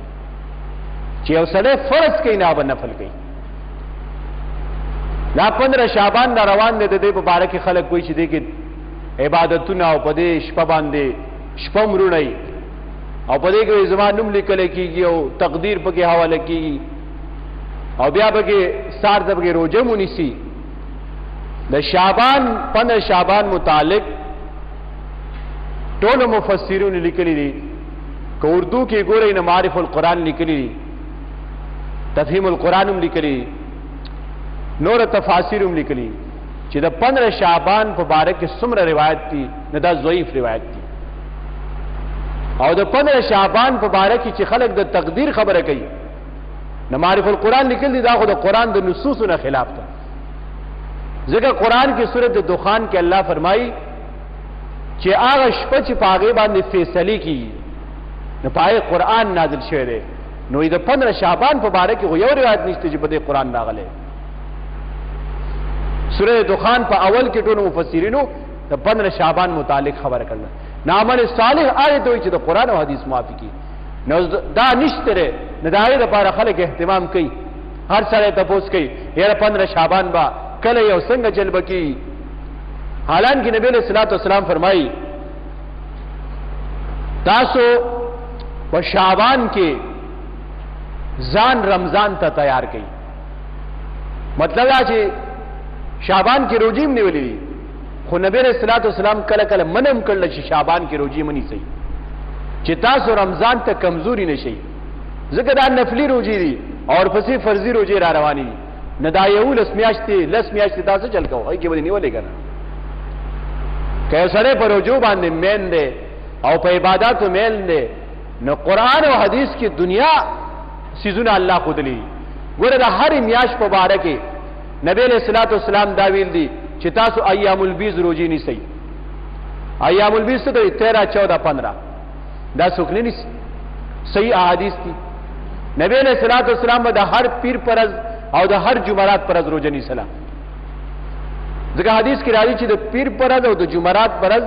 [SPEAKER 1] چې یو سره فرض کوي نه به نفل کوي دا 15 شعبان دا روان دي د دې په باره کې خلک کوئی چې دې کې عبادتونه او په دې شپه باندې شپه مرونی او په دې کې زمانوم لیکل کېږي او تقدیر پکې حواله کېږي او بیا پکې سار د پکې روزه مونیسي د شعبان 15 شعبان متعلق ټول مفسرون لیکلي دي که اردو کې ګورئ نه معرف القرآن لیکلي دي تفهیم القرآن هم لیکلي نور تفاسیر هم لیکلي چې د 15 شعبان په باره کې څومره روایت دي نه دا ضعیف روایت دي او د 15 شعبان په باره کې چې خلک د تقدیر خبره کوي نه معرف القرآن لیکل دي دا خو د قرآن د نصوصونو خلاف ده ځکه قرآن کې سورۃ دخان کې الله فرمایي چې هغه شپه چې پاغه باندې فیصله کیږي نه پای قرآن نازل شوی دی نو د 15 شعبان په باره کې یو روایت نشته چې په دې قرآن راغلی سورہ دخان په اول کې ټول مفسرینو د 15 شعبان متعلق خبره کړل نعمل صالح آیت وي چې د قران او حدیث موافقي نو دا نشته نه دایره لپاره خلک اهتمام کوي هر سره تاسو کوي یاره 15 شعبان با کله یو څنګه جلب کی حالانکه نبی صلی الله علیه وسلم فرمایي تاسو په شعبان کې ځان رمضان ته تیار کړئ مطلب دا چې شعبان کې روزیم نیولې خو نبی رسول الله والسلام کله کله منم کړل چې شعبان کې روزي منی سي چې تاسو رمضان ته کمزوري نشئ ځکه دا نفلی روزي دي اور پسې فرضي روزي را رواني دي نه دا یو لس میاشتې تاسو چل کوو ای کې باندې نیولې کنه که سره پر روزو باندې مین دي او په عبادتو میل دي نو قران او حدیث کې دنیا سيزونه الله خودلی ګوره د هر میاش په باره کې نبی علیہ الصلوۃ والسلام دا ویل دي چې تاسو ایام البیض روزي نیسئ ایام البیض ته 13 14 15 دا څوک نه نیسي صحیح احادیث دي نبی علیہ الصلوۃ والسلام د هر پیر پرز او د هر جمعرات پرز روزه نیسلا ځکه حدیث کې راځي چې د پیر پرز او د جمعرات پرز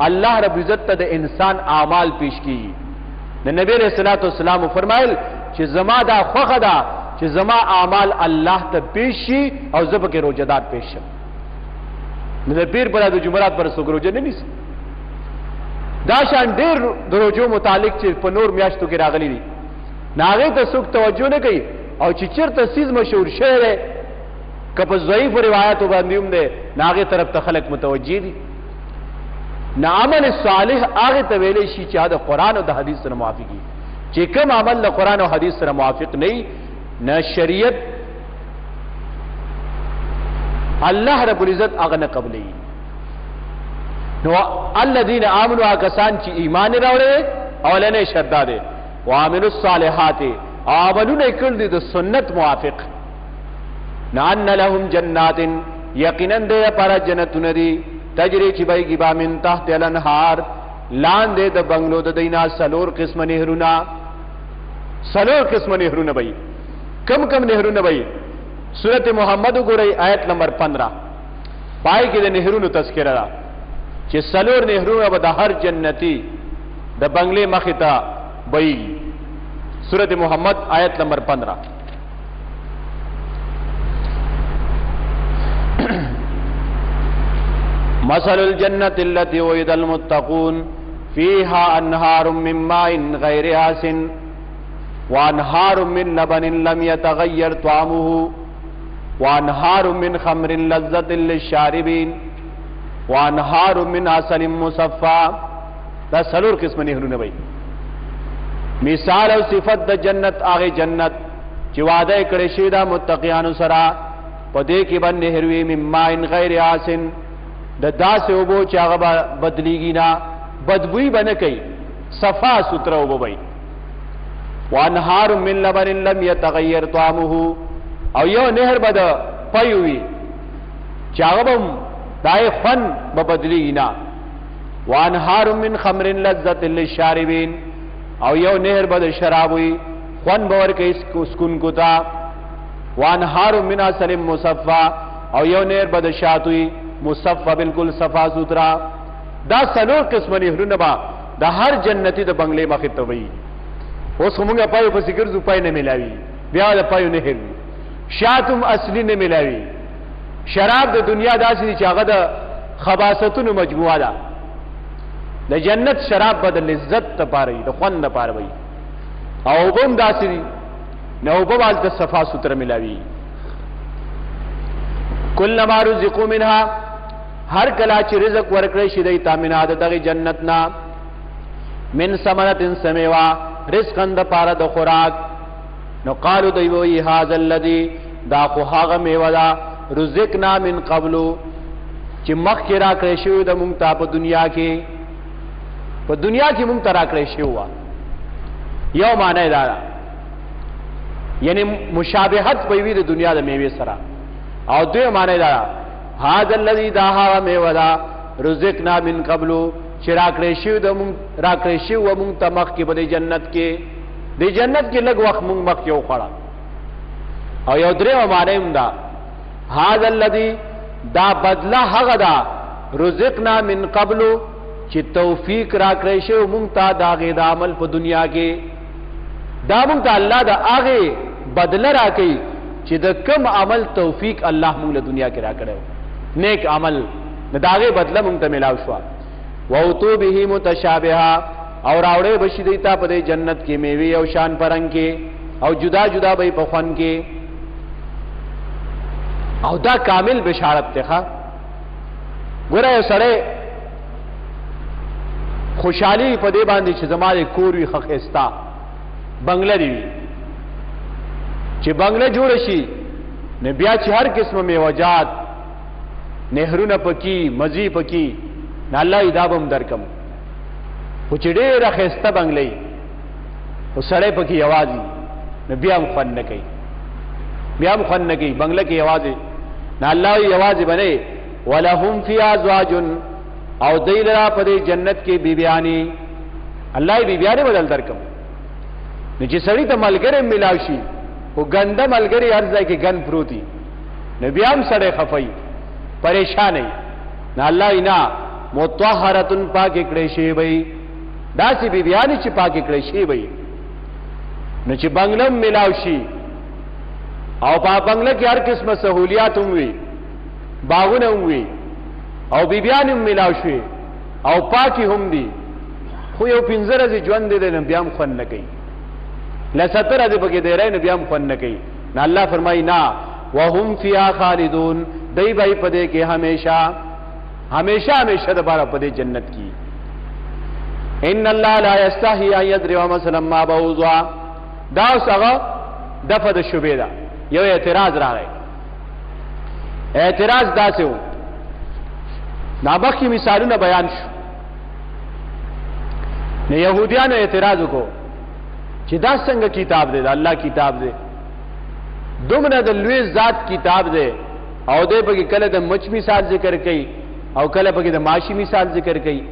[SPEAKER 1] الله رب عزت ته د انسان اعمال پیش کیږي د نبی علیہ الصلوۃ والسلام فرمایل چې زما دا خوخه ده چې زما اعمال الله ته پیش شي او زب کې روزدار پیش شي د پیر پر د جمعرات پر څوک روزه نه نیسي دا شان ډیر د روزو متعلق چې په نور میاشتو کې راغلي دي ناغه ته څوک توجه نه کوي او چې چیرته سیز مشهور شعر کپه ضعیف روایتو باندې هم ده ناغه طرف ته خلق متوجي دي نه عمل صالح هغه ته ویلې شي چې د قران او د حدیث سره موافقي چې کوم عمل د قران او حدیث سره موافق نه نه شریعت الله رب العزت هغه نه قبلې نو الذين امنوا کسان چې ایمان راوړي اولنې شرط ده وعملوا الصالحات عملونه کړل دي د سنت موافق نان لهم جنات یقینا ده پر جنتونه دي تجری چې بایږي با من تحت الانهار لاندې د بنگلو د دینا سلور قسم نهرونه بای کم نهرونه بای سورۃ محمد وګورئ آیت نمبر 15 پای کې د نهرونو تذکرہ ده چې سلور نهرونه به د هر جنتی د بنگلې مخې ته بای سورۃ محمد آیت نمبر 15 مثل الجنة التي وعد المتقون فيها أنهار من ماء غير آسن وأنهار من لبن لم يتغير طعمه وأنهار من خمر لذة للشاربين وأنهار من عسل مصفى دا سلور قسم نهرونه وي مثال او صفت د جنت هغه جنت چې وعده کړی شي دا متقیانو سره پدې کې باندې نهروي من ماء غير آسن د داسې اوبو چې هغه بدلیږي نه بدبوئی بنه کوي صفا ستره اوبو وي وانهار من لبن لم يتغير طعمه او یو نهر بد پيوي چې هغه دای فن بدلیږي نه وانهار من خمر لذة للشاربين او یو نهر بد شراب وي فن باور کوي سکون کوتا وانهار من عسل مصفى او یو نهر بد شاتوي مصفى بالکل صفا سترا دا سلور قسم نهرونه با د هر جنتی د بنگلې مخې ته وي اوس موږ پایو په ذکر زو پای نه ملاوي بیا د پایو نه هر شاتم اصلي نه ملاوي شراب د دنیا داسې چې هغه د خباثتونو مجموعه ده د جنت شراب به د لذت لپاره د خوند لپاره وي او بم داسې نو په والته صفا ستر ملاوي کلما رزقوا منها هر کلا چې رزق ورکړي شي د تامینات دغه جنت نا من ثمرتن سمیوا رزقن د پاره د خوراک نو قالو دی وی هاذا الذی دا خو هغه میوه دا رزقنا من قبل چې مخکې را کړی شو د مونږ ته په دنیا کې مونږ ته را کړی شو یو معنی دا یعنی مشابهت په وی د دنیا د میوه سره او دوی معنی دا هاذا الذی دا هغه میوه دا رزقنا من قبل چې راکړې شو د مونږ راکړې شو مونږ ته مخ کې په جنت کې د جنت کې لږ وخت مونږ مخ کې وخړه او یو درې معنی هم دا هاذا الذی دا بدله هغه دا رزقنا من قبل چې توفیق راکړې شو مونږ ته دا غي د عمل په دنیا کې دا مونږ ته الله دا هغه بدله راکړي چې د کم عمل توفیق الله مونږ له دنیا کې راکړو نیک عمل داغه بدله مونږ ته ملاو شو وَأُتُوا بِهِ مُتَشَابِهًا اور راوړې بشي دیتا په جنت کې میوه او شان پرنګ کې او جدا جدا به په خوان کې او دا کامل بشارت ته ګوره یو سړی خوشحالي په دې باندې چې زما د کور وي ښه بنگله دی وي چې بنگله جوړ شي نه بیا چې هر قسمه میوجات نهرونه پکې مزي پکې نه الله دا به هم درکم خو چې ډېره ښایسته بنگله خو سړی پکې یوازې نه بیا هم خوند نه کوي بیا هم خوند نه کوي بنگله کې یوازې نه الله یوازې بنئ ولهم فی ازواج او دی لرا په دې جنت کې بیبیانی الله یې بیبیانې بدل درکم نو چې سړی ته ملګری ملاو شي او ګنده ملګری هر ځای کې ګن پروتي نو بیا هم سړی خفای پریشان نه نه الله اینا مطهرتن پاک کړي شی وي داسې بیبیانی چې پاک کړي شی وي نو چې بنگلم ملاو شي او په بنگله کې هر قسمه سہولیات هم وي باغونه هم وي او بیبیان هم ملاو شي او پاکي هم دي خو یو 15 ورځې ژوند دی نه بیا هم خوند نه کوي ل 70 ورځې پکې دی رہی نه بیا هم خوند نه کوي نه الله فرمایي نه وهم فيها خالدون دی به په دې کې همیشه همیشه همیشه د بار په دې جنت کې ان الله لا يستحي ان يضرب مثلا ما بعوضا دا څنګه دفه د شوبې دا یو اعتراض راغی اعتراض داسې و نابخی مثالونه بیان شو نه يهوديانو اعتراض وکړو چې دا څنګه کتاب دی دا الله کتاب دی دومره د لوی ذات کتاب دی او دې په کله د مچ مثال ذکر کړي او کله په د ماشي مثال ذکر کړي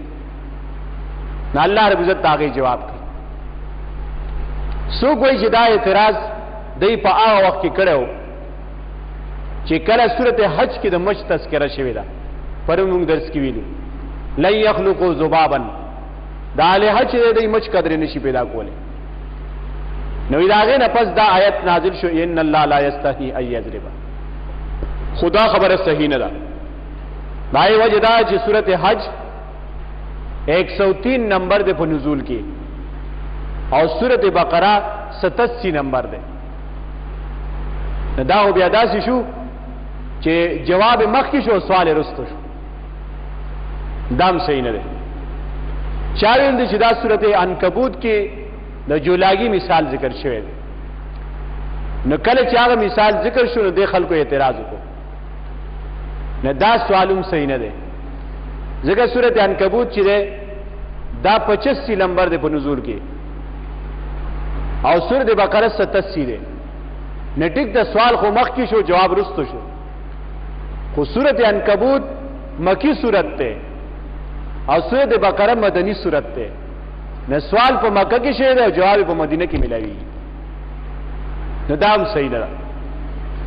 [SPEAKER 1] نه الله رب عزت تاغي جواب کړي سو کوئی چې دا اعتراض دی په هغه وخت کې کړو چې کله سورته حج کې د مچ تذکرہ شوی دا پرمون درس کې ویلو لن يخلقوا ذبابا دا له حج دې مچ قدر نشي پیدا کوله نو داغه نه پس دا آیت نازل شو ان الله لا يستحي ان يضرب خدا خبره صحیح نه ده دای وجه دا چې سورته حج 103 نمبر ده په نزول کې او سورته بقره 87 نمبر ده دا بیا داسې شو چې جواب مخکې شو سوال رستو شو دام صحیح نه ده چاویل دي چې دا سورته عنکبوت کې د جولاګي مثال ذکر شوی دی نو کله چې هغه مثال ذکر شو نو د خلکو اعتراض وکړو نه دا سوالوم صحیح نه دی ځکه سورته عنکبوت چې ده دا 85 نمبر دی په نزول کې او سورته بقره 87 دی نه ټیک د سوال خو مخکې شو جواب رستو شو خو سورته عنکبوت مکی سورت ته او سورته بقره مدنی سورت ته نه سوال په مکه کې شه ده او جواب په مدینه کې ملایي نو دا هم صحیح نه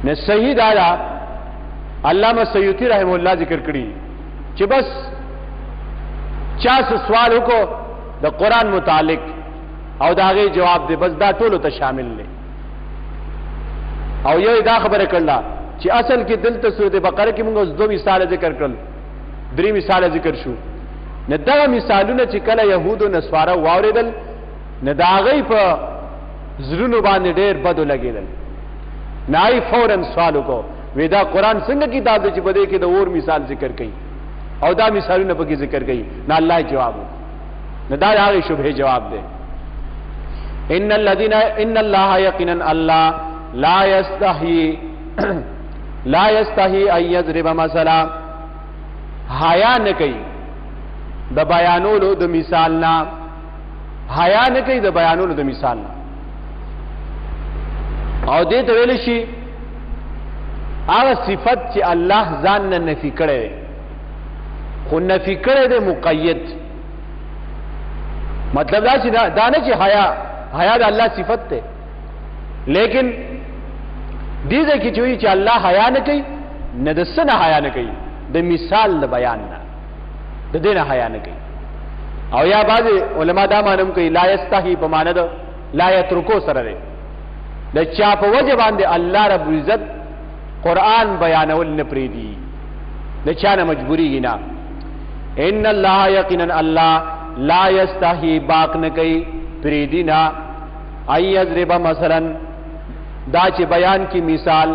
[SPEAKER 1] نه صحیح دا علامه سیوطی رحم الله ذکر کړی چې بس چا سوال وکړو د قران متعلق او دا غي جواب دی بس دا ټولو ته شامل نه او یو دا خبره کړله چې اصل کې دلته سورته بقره کې موږ دو مثال ذکر کړل درې مثال ذکر شو نه دا مثالونه چې کله يهودو نسوارا واوریدل نه دا غي په زړونو باندې ډېر بدو لګیدل نای فورن سوال وکړو ودا قران څنګه کتاب دی چې په دې کې د اور مثال ذکر کړي او دا مثالونه په کې ذکر کړي نه الله جواب نه دا هغه شبهه جواب دی ان الله یقینا الله لا يستحي ان يضرب مثلا حیا نه کوي د بیانولو د مثال نه حیا نه کوي د بیانولو د مثال نه او دې ته ویل شي هغه صفت چې الله ځان نه نفي کړي خو نفي کړي د مقید مطلب دا چې دا نه چې حیا د الله صفت ده لیکن دې ځکه چې الله حیا نه کوي نه د سنه حیا نه کوي د مثال د بیان نه د دینه حیا نه کوي او یا بعض علما دا مانم کوي لا یستحی په معنا د لا یترکو سره ده د چا په وجه باندې الله رب عزت قران بیانول نه پریدي د چا نه مجبوری نه ان الله یقینا الله لا یستحی باق نه کوي پریدي نه ای یضرب مثلا دا چې بیان کی مثال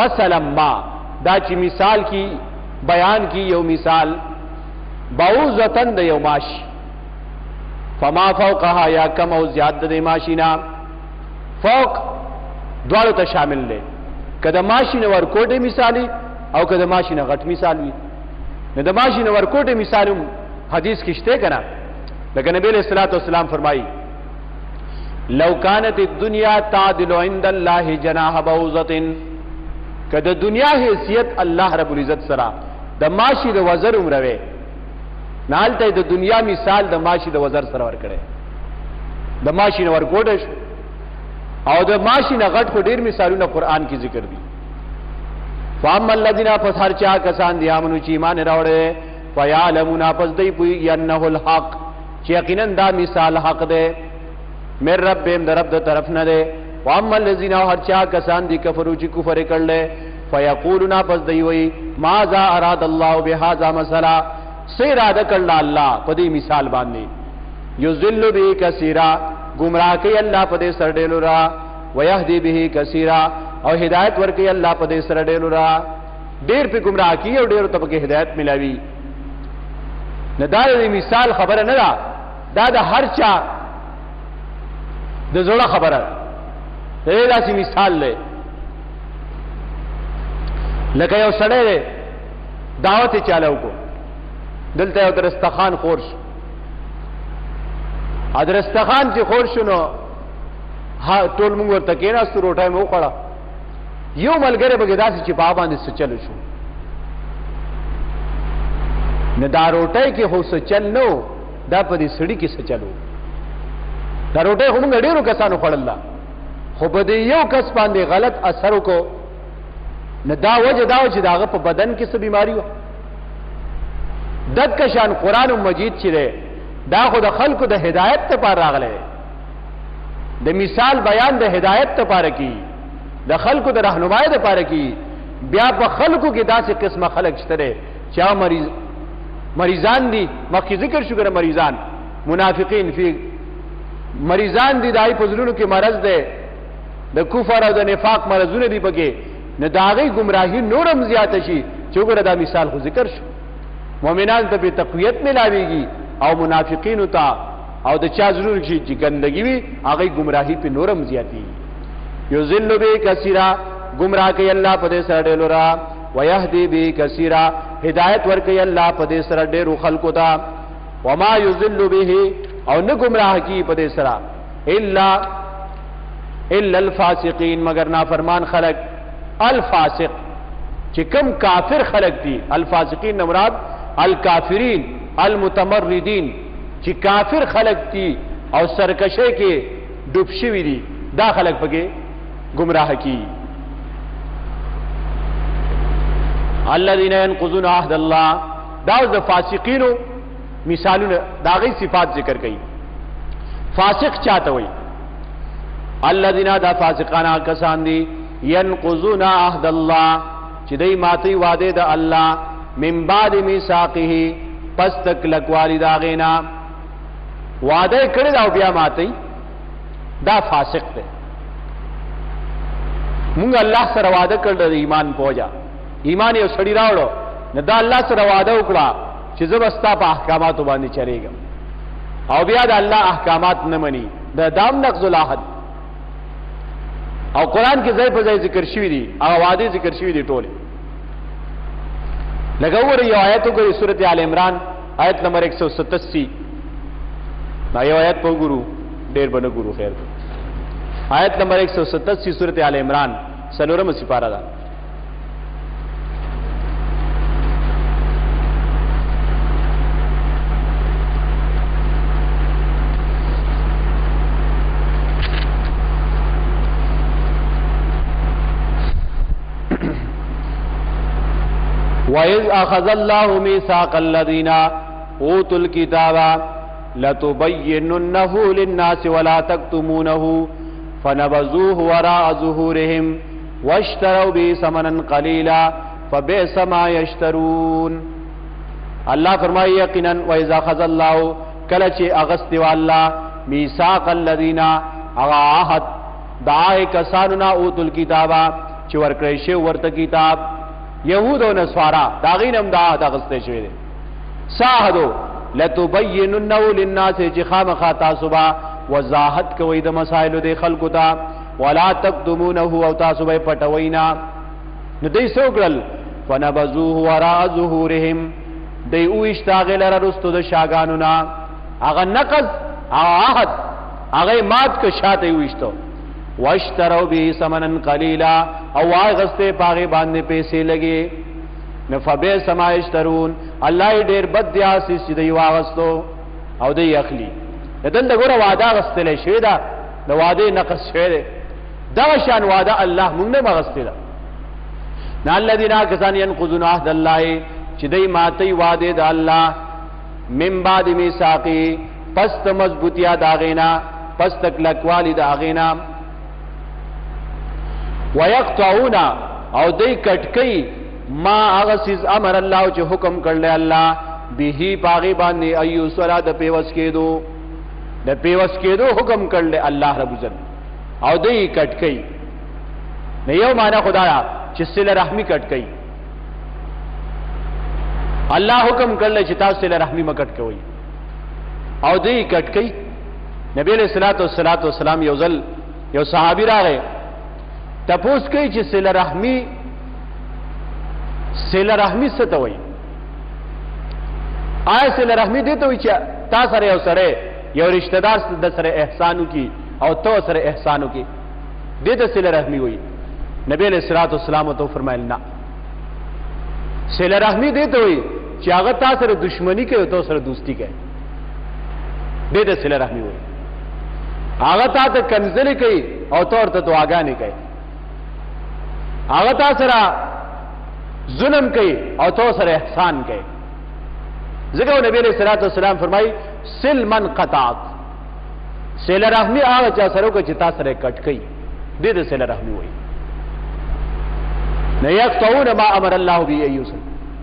[SPEAKER 1] مثلا ما دا چې مثال کی بیان کی یو مثال بعوضتن د یو ماشی فما فوقها یا کم او زیاد د ماشینا فوق دوالو ته شامل دی کده ماشین ورکوټه مثالی او کده ماشین غټ مثال وي نو د ماشین ورکوټه مثالم حدیث کشته کنا لکه نبی علیہ الصلوۃ والسلام فرمایي لو كانت الدنيا تعدل عند الله جناح بعوضه کده دنیا حیثیت الله رب العزت سره د ماشی د وزر عمروي نالته د دنیا مثال د ماشی د وزر سره ور کړي د ماشی ورکوټه او د ماشی نه غټ کو ډیر مثالونه قران کې ذکر دي فاما الذين فسرچا کسان دي امنو چې ایمان راوړې فیعلمون پس دی پوی انه الحق چې یقینا دا مثال حق ده مر ربهم در رب د طرف نه ده واما الذين هرچا کسان دي کفرو چې کفر کړل فیقولون پس دی وی ماذا اراد الله بهذا مثلا سیر اراده کړل الله په دې مثال باندې یذل به کثیرا گمراہ کوي الله په دې سر ډیلو را ويهدي به کثیرا او هدایت ورکوي الله په دې سر ډیلو را ډیر په گمراہ کوي او ډیر ته په هدایت ملاوي نه دا د مثال خبره نه دا د هر چا د زړه خبره ده داسې مثال لې لکه یو سړی دعوت چالو کو دلته یو درستخان خور شو درستخان چې خور شنو ټول موږ ورته کېناستو روټۍ مو وخوړه یو ملګری به داسې چې په باندې څه چلو شو نه دا روټۍ کې خو څه چل نو دا په دې سړي کې څه چلو دا روټۍ خو موږ ډېرو کسانو خوړله خو په دې یو کس باندې غلط اثر وکړو نه دا وجه دا چې داغه په بدن کې څه بیماری و دک شان قرآن مجید چې دی دا خو د خلکو د هدایت لپاره راغلی د مثال بیان د هدایت لپاره کی د خلکو د رهنمای لپاره کی بیا په خلکو کې داسې قسمه خلک شته چې مریضان دي مخکې ذکر شو ګره مریضان منافقین فی مریضان دي دای په زړونو کې مرض ده د کفر او د نفاق مرزونه دي پکې نه داغي گمراهی نورم زیات شي چې ګره دا مثال خو ذکر شو مؤمنان ته به تقویت ملاويږي او منافقین ته او د چا ضرور شي چې ګندګي وي هغه گمراهی په نورم زیاتی یذل به کثیرا گمراه کوي الله په دې سره ډېر را ويهدي به کثیرا هدایت ور کوي الله په دې سره ډېر خلکو ته وما یذل به او نه گمراه کی په دې سره الا الفاسقین مگر نافرمان خلق الفاسق چې کوم کافر خلق دي الفاسقین مراد الکافرین المتمردین چې کافر خلق دي او سرکشه کې ډوب شوی دي دا خلق پکې گمراه کی الذين ينقضون عهد الله دا د فاسقینو مثالونه دا غي صفات ذکر کړي فاسق چاته وي الذين دا فاسقانا کسان دي ينقضون عهد الله چې دای ماتي وعده د الله من بعد میثاقه پس تک لکوالی دا غینا وعده کړی دا بیا ماتي دا فاسق دی مونږ الله سره وعده کړل د ایمان پوجا ایمان یو سړی راوړو نه دا الله سره وعده وکړه چې زبستا په احکاماتو باندې چریږم او بیا د الله احکامات نه مني دا دام نقض العهد او قران کې ځای په ځای ذکر شوی دي او وعده ذکر شوی دي ټول لګور یو آیت وګورئ سورته آل عمران آیت نمبر 187 دا یو آیت په ګورو ډیر بنه ګورو خیر آیت نمبر 187 سورته آل عمران سلورم سپارہ دا وَإِذْ أَخَذَ اللَّهُ مِيثَاقَ الَّذِينَ أُوتُوا الْكِتَابَ لَتُبَيِّنُنَّهُ لِلنَّاسِ وَلَا تَكْتُمُونَهُ فَنَبَذُوهُ وَرَاءَ ظُهُورِهِمْ وَاشْتَرَوْا بِهِ ثَمَنًا قَلِيلًا فَبِئْسَ مَا يَشْتَرُونَ اللہ فرمائے یقیناً وَإِذْ أَخَذَ اللَّهُ کله چې اغسطی والله ميثاق الذين عهد دعای کسانو نا اوتل کتابا چې ورکړی شی ورته کتاب یهود او نصارا دا غینم دا غسته شوی دی ساحدو لتبیننه للناس چې خامخا تاسو با وضاحت کوي د مسائل د خلقو ته ولا تقدمونه او تاسو به پټوینا نو دې سوګل فنبذوه وراء ظهورهم دی او اشتاغل رستو د شاګانو نا هغه نقض عهد هغه مات کو شاته وشتو واشتروا به ثمنا قليلا او غسته پاغه باندې پیسې لګي نفبه سمایشترون الله ډیر بد دیا چې دی واغستو او دی اخلي دل دغه وعده غستل شوی دا د وعده نقص شوی دا شان وعده الله مونږ نه مغستل نه الذين كسان ينقضون عهد الله چې دی ماتي وعده د الله من بعد میثاقی پس مضبوطیا داغینا پس تکلکوالی داغینا ويقطعون او دی کټکی ما اغسیز امر الله چې حکم کړل الله به پاغي باندې ایو سره د پیوس کېدو د پیوس کېدو حکم کړل الله رب عزت او دی کټکی نه یو معنا خدایا چې صله رحمی کټکی الله حکم کړل چې تاسو صله رحمی مکټ کوي او دی کټکی نبی علیہ الصلوۃ والسلام یو صحابي راغی تپوس کوي چې صله رحمی څه ته وایي آیا صله رحمی دې ته وایي چې تا سره یو سره یو رشتہ دار د سره احسانو کی او تو سره احسانو کی دې ته صله رحمی وایي نبی علیہ الصلوۃ والسلام ته فرمایل نه صله رحمی دې ته وایي چې هغه تا سره دشمنی کوي او تو سره دوستی کوي دې ته صله رحمی وایي هغه تا ته کنځلې کوي او تو ورته دعاګانې کوي هغه تا سره ظلم کوي او تو سره احسان کوي ځکه نبی علیہ الصلوۃ والسلام فرمایي سل من قطعت صله رحمی هغه چا سره کو چې تا سره کټ کوي دې دې صله رحمی وایي نه یقطعون ما امر الله به ایوسل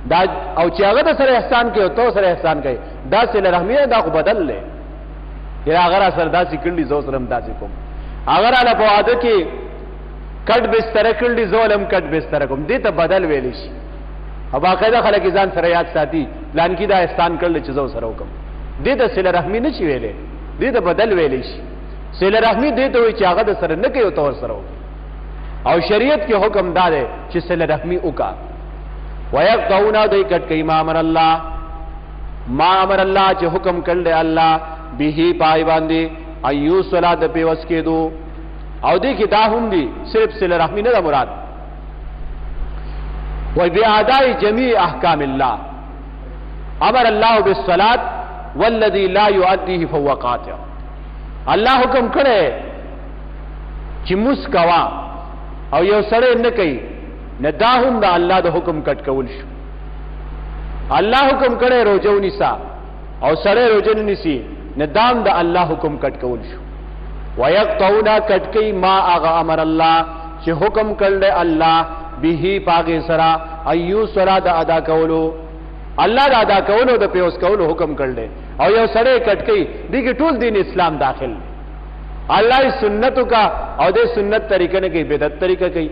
[SPEAKER 1] دا او چې هغه سره احسان کوي او تو سره احسان کوي دا صله رحمی دا خو بدل لې یا هغه سره داسې کړي زو سره داسې کوم اگر علی په عادت کې کټ بستر کړي زولم کټ بستر کوم دې ته بدل ویل شي او باقاعده خلک ځان سره یاد ساتي پلان کې دا احسان کړل چې زو سره وکم دې ته صله رحمی نه شي ویلې دې ته بدل ویل شي صله رحمی دې ته وي چې هغه سره نه کوي او تور سره او شریعت کې حکم دار چې صله رحمی وکا ويقطعون دې کټ کوي ما امر الله چې حکم کړل الله به پای باندې ایو صلات په وس کې دو او دې کې دا هم دي صرف صله رحمی نه مراد و بأداء جميع احکام الله امر الله بالصلاه والذي لا يؤديه فهو قاطع الله حکم کړي چې مسکوا او یو سره نه کوي نه دا هم دا الله د حکم کټ کول شو الله حکم کړي روزو نساء او سره روزو نسی نه دام د الله حکم کټ کول شو ويقطعون کټکی ما اغه امر الله چې حکم کړل الله به پاګه سرا ایو سرا د ادا کولو الله د ادا کولو د پیوس کولو حکم کړل او یو سره کټکی دغه ټول دین اسلام داخل الله سنتو کا او د سنت طریقې نه کوي بدعت طریقه کوي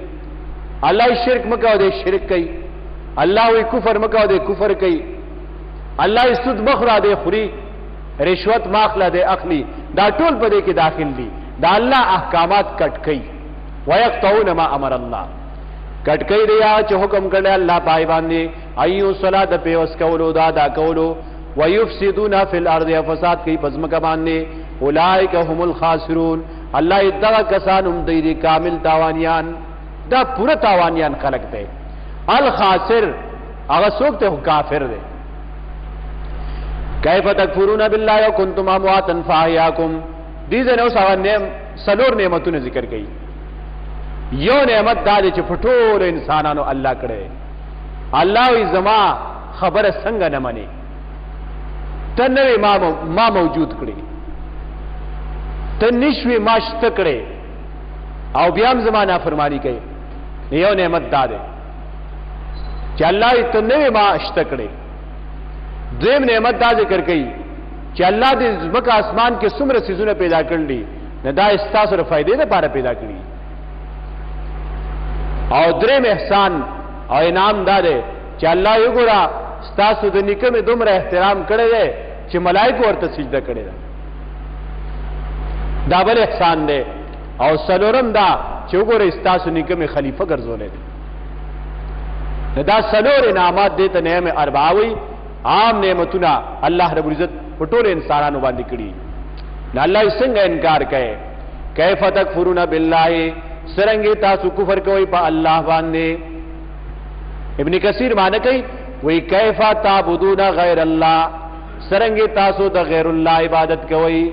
[SPEAKER 1] الله شرک مکه او د شرک کوي الله وی کفر مکه او د کفر کوي الله سود مخرا د خوري رشوت ماخله د اخلي دا ټول په دې کې داخل دي دا الله احکامات کټ کوي ويقطعون ما امر الله کټ کوي ریا چې حکم کړل الله پای باندې ایو صلات په اوس کولو دا کولو ويفسدون فی الارض فساد کوي پزمکه باندې اولئک هم الخاسرون الله ادعا کسانم دی کامل تاوانیان دا پورا تاوانیان خلق دی الخاسر هغه څوک ته کافر دی کیف تکفرون بالله وکنتم امواتا فاحیاکم دې نو سلور نعمتونه ذکر کړي یو نعمت دا چې پټول انسانانو الله کړي الله ای زما خبره څنګه نه مني تنوي ما موجود کړي تنشوي ما شت کړي او بیا هم زمانہ فرمانی کوي یو نعمت دا ده چې الله ای تنوي ما شت کړي دویم نعمت دا ذکر کړي چې الله دې زمکه اسمان کې څومره سيزونه پیدا کړلي نه دا استاسو فائدې لپاره پیدا کړی او دریم احسان او انعام داده چې الله یې ګورا ستاسو د نیکه مې دومره احترام کړی دی چې ملائکه ورته سجده کړې ده. دا بل احسان دی. او سلورم دا چې وګورئ ستاسو نیکه مې خلیفہ ګرځولې دی. دا سلور انعامات دي ته نعمت اربعوي، عام نعمتونه الله رب العزت په ټول انسانانو باندې کړی. نه الله څنګه انکار کوي؟ کیف تکفرون بالله، سرنګي تاسو کفر کوي په الله باندې. ابن کثیر معنی کوي وی کیف تعبدون غیر الله، سرنګي تاسو د غیر الله عبادت کوي.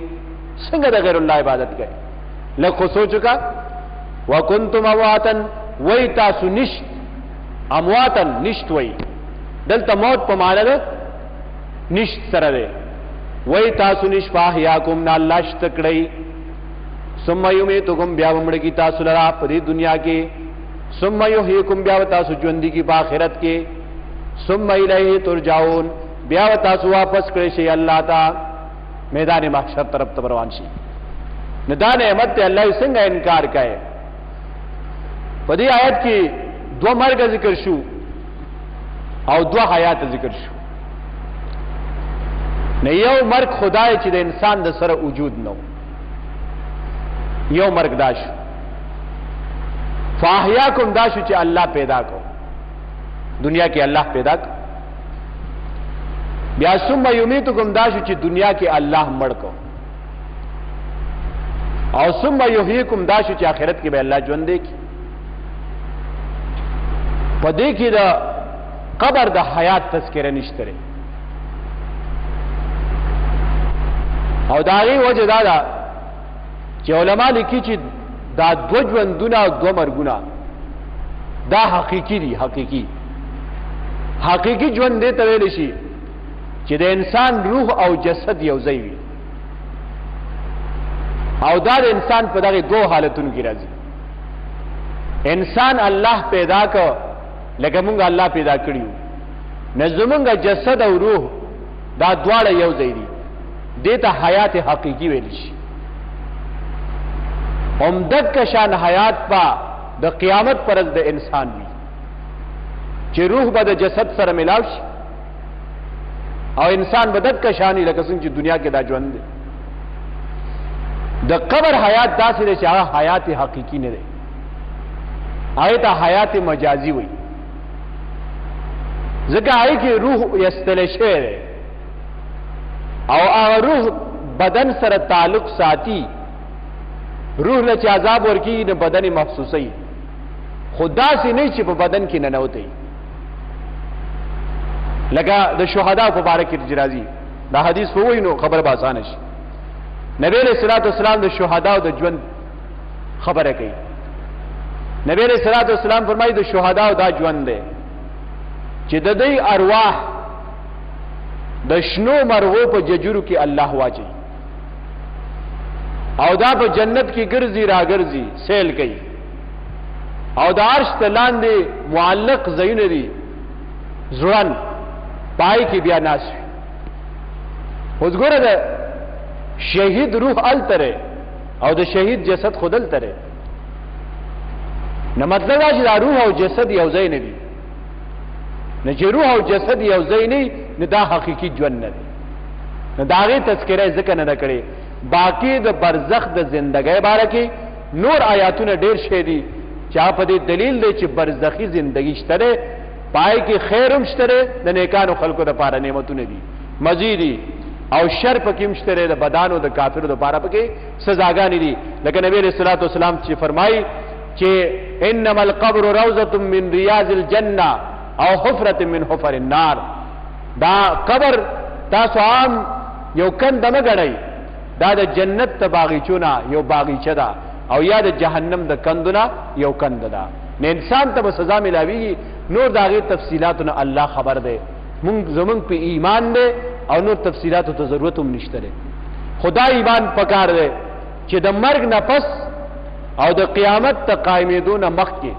[SPEAKER 1] څنګه د غیر الله عبادت کوي؟ لکه سوچ کا وکنتم امواتن، وی تاسو نشت، امواتن نشت وی دلته موت په معنی ده نشت سره ده. وی تاسو نش فاحیاکم نه الله شت کړی، ثم یمیتکم بیا ومړ کی تاسو لرا په دې دنیا کې، ثم یحییکم بیا تاسو ژوند کی په آخرت کې، ثم الیه ترجعون بیا تاسو واپس کړئ شي الله ته، میدان محشر طرف ته روان شي. نه دا نعمت ته الله څنګه انکار کوي؟ په دې آیت کې دو مرګ ذکر شو او دو حیات ذکر شو. نه یو مرګ خدای چې د انسان د سره وجود نو، یو مرګ دا شو. فاحیاکم دا شو چې الله پیدا کو، دنیا کې الله پیدا کو. بیا ثم یمیتکم دا شو چې دنیا کې الله مړ کو. او ثم یحییکم دا شو چې آخرت کې به الله ژوند دی. په دې کې د قبر د حیات تذکره نشته. او دا غي وجه دا ده چې علما لیکي چې دا دو ژوندونه او دو مرګونه دا حقيقي دي. حقيقي ژوند دې ته ویل شي چې د انسان روح او جسد یو ځای وي. او دا د انسان په دغه دوه حالتونو کې راځي. انسان الله پیدا کو لکه مونږ الله پیدا کړیو، نه زمونږ جسد او روح دا دواړه یو ځای دي. دې ته حیات حقيقي ویل شي. عمدک شان حیات په د قیامت پرز د انسان وي چې روح به د جسد سره ملاو شي او انسان به دک شانی لکه څنګه چې دنیا کې دا ژوند دی. د قبر حیات داسې دی چې هغه حیات حقيقي نه دی، هغه ته حیات مجازي وي. ځکه هغه کې روح یستل شوی دی او هغه روح بدن سره تعلق ساتي. روح له چې عذاب ورکی نه بدن محسوسي، خدا سي نه چې په بدن کې نه نوتي. لکه د شهدا په باره کې راځي دا حدیث په وینو خبر به آسان شي. نبی علیہ الصلوۃ والسلام د شهدا او د ژوند خبره کوي. نبی علیہ الصلوۃ والسلام فرمایي د شهدا او دا ژوند دی چې د دې ارواح د شنو مرغو په ججرو کې الله واچي او دا په جنت کې ګرځي راګرځي سیل کوي او د عرش تلاندې معلق زینه دي ځوان پای کې بیا ناس. اوس ګوره د شهید روح التره او د شهید جسد خود التره. نه مطلب دا چې دا روح او جسد یو ځای نه دي، نه چې روح او جسد یو ځای نه، نه دا حقيقي ژوند نه دی. نه دا غي تذکرہ ذکر نه کړي. باقی د برزخ د زندګۍ باره کې نور آیاتونه ډېر شې دي چې په دې دلیل دی چې برزخی زندگی شته، پای کې خیرم شته، د نیکانو خلقو لپاره نعمتونه دي مزيدي او شر پکې مشته، د بدانو د کافرو لپاره پکې سزاګانې دي. لکه نبی رسول الله صلی الله علیه وسلم چې فرمایي چې انما القبر روضه من رياض الجنه او حفره من حفر النار. دا قبر تاسو عام یو کند نه غړئ، دا د جنت ته باغچونه یو باغچه ده او یا د جهنم د کندونه یو کند ده. نه انسان ته سزا ملاويږي. نور داغه تفصيلاتونه الله خبر ده. مونږ زمونږ په ایمان ده او نور تفصيلاتو ته ضرورت هم نشته ده. خدای ایمان پکار ده چې د مرګ نه پس او د قیامت ته قائمېدون مخکې،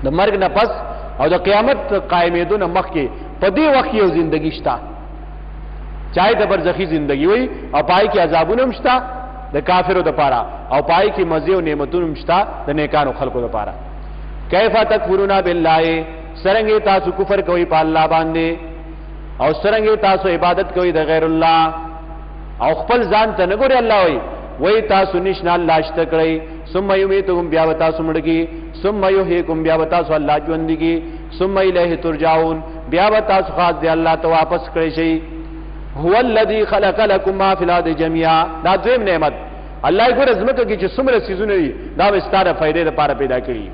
[SPEAKER 1] د مرګ نه پس او د قیامت ته قائمېدون مخکې په دې وخت یو ژوندۍ شته، چاہے د برزخی زندگی وي او پای کې عذابونه مشتا د کافرو د پاره او پای کې مزه او نعمتونه مشتا د نیکانو خلقو د پاره. कैफ तकफुरुन बिल्लाह, सरंगे तासु कुफर कोई पा अल्लाह बांधे, और सरंगे तासु इबादत कोई द गैर अल्लाह, और खपल जान त नगोरे अल्लाह होई वही तासु निशना अल्लाह तकड़ई, सुम्मा युमीतुकुम ब्या बतासु मुड़गी, सुम्मा युहीकुम ब्या बतासु अल्लाह ژوندगी, सुम्मा इलैहि तुरजाऊन ब्या बतासु खास दे अल्लाह तो वापस करे शई। हुवल्लज़ी खलक़ लकुम मा फिल अर्दि जमिया, दा दोیم नेमत अल्लाह को रज़मत की چې څومره سيزونه دي دا مستاره فائدې لپاره پیدا کړی.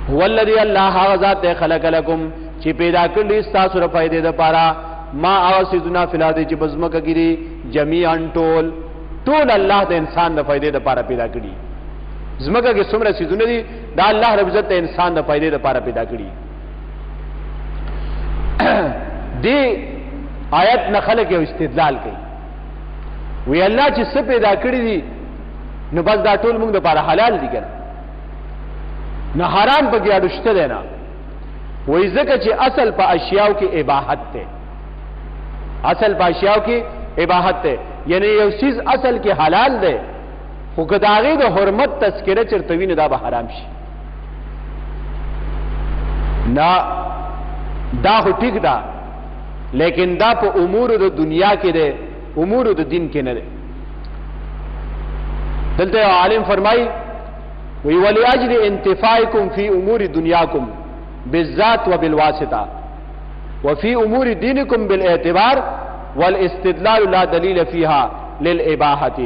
[SPEAKER 1] हुवल्लज़ी अल्लाह هغه ذات خلق لكم چې پیدا کړی تاسو لپاره فائدې لپاره ما هغه سيزونه فل अर्दि چې بزمکه کړي جميعا ټول الله د انسان د فائدې لپاره پیدا کړی. زمکه کې څومره سيزونه دي دا الله رب عزت د انسان د فائدې لپاره پیدا کړی. دی آیت نه خلک یو استدلال کوي وی الله چې څه پیدا کړی دي نو بس دا ټول موږ لپاره حلال دي کنه، نه حرام پکې اډشته دی نه. وی ځکه چې اصل په اشیاء کې اباحت ده، اصل په اشیاء کې اباحت ده، یعنی یو چیز اصل کې حلال ده خو که د هغې د حرمت تذکره چرته وي نو دا به حرام شي. نه دا خو ټیک ده، لیکن دا په امور د دنیا کې ده، امور د دین کې نه ده. دلته عالم فرمای وی ولأجل انتفاعکم فی امور دنیاکم بالذات وبالواسطه وفي امور دینکم بالاعتبار والاستدلال لا دلیل فيها للاباحه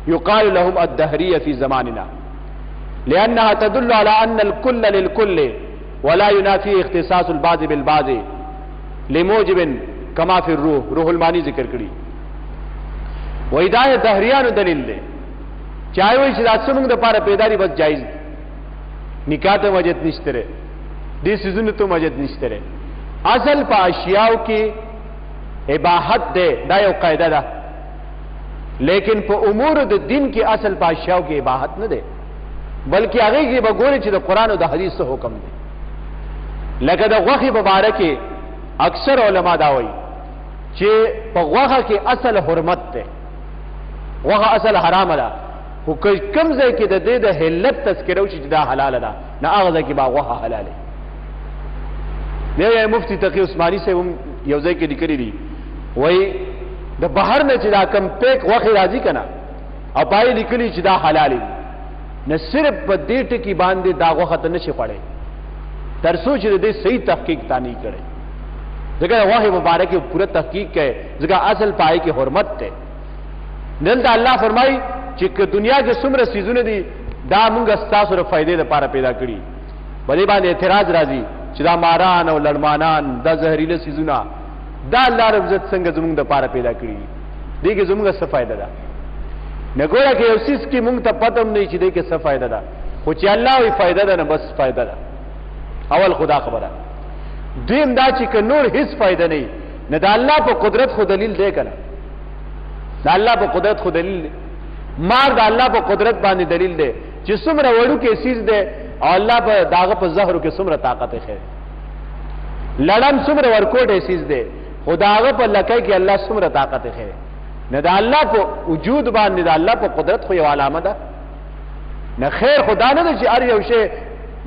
[SPEAKER 1] يقال لهم الدهريه في زماننا لانها تدل على ان الكل للكل ولا ينافي اختصاص البعض بالبعض لموجب كما في روح المانی ذکر کړي. و ہدایت دهریانو دلیل دی چاہے وای چې تاسو موږ د پاره پیداری بس جایز، نکاح ته وجد نشته، دې سيزونو ته وجد نشته. اصل په اشیاء کې اباحت ده، دا یو قاعده ده، لیکن په امور د دین کې اصل په اشیاء کې اباحت نه ده، بلکې هغه کې به ګوري چې د قران او د حدیث څخه حکم دی. لکه د غوښې مبارک اکثر علما دا وایي چې په غوښه کې اصل حرمت ده، غوښه اصل حرام ده، خو کوم ځای کې د دې د حلت تذکره وشي چې دا حلال ده نه هغه ځای کې به غوښه حلال ده. نو مفتی تقی عثماني صاحب یو ځای کې لیکلي دي وایي د بهر نه چې دا کم پیک غوښې راځي کنه او پای لیکلي چې دا حلال دي، نه صرف په دې ټکی باندې دا غوښه ته نشي خوړی تر څو چې دې صحیح تحقیق تا نه کړي. ځکه غوښې مبارک پوره تحقیق کوي، ځکه اصل پای کې حرمت ده. دلته الله فرمایي چې دنیا کې څومره سيزونه دي دا موږ ستاسو لپاره فائدې لپاره پیدا کړي. په دې باندې اعتراض راځي چې دا ماران او لړمانان دا زهريله سيزونه دا الله رب عزت څنګه زموږ لپاره پیدا کړي دي کې زموږ څه فائدہ ده؟ نه ګوره کې یو څه کې موږ ته پته هم نه چې دې کې څه فائدہ ده، خو چې الله وي فائدہ ده نه بس فائدہ ده. اول خدا خبره دیم دا چې که نور هیڅ فائدہ نه نه دا الله په قدرت خو دلیل دی کنه، دا الله په قدرت خو دلیل دی. مار دا الله په قدرت باندې دلیل دی چې څومره وړو کې سیز دی او الله په داغه په زهرو کې څومره طاقت یې خیر. لړم څومره ورکوټه سیز دی خو داغه په لکای کې الله څومره طاقت یې خیر. نه دا الله په وجود باندې دا الله په قدرت خو یو علامه ده، نه خیر خدا نه چې هر یو شی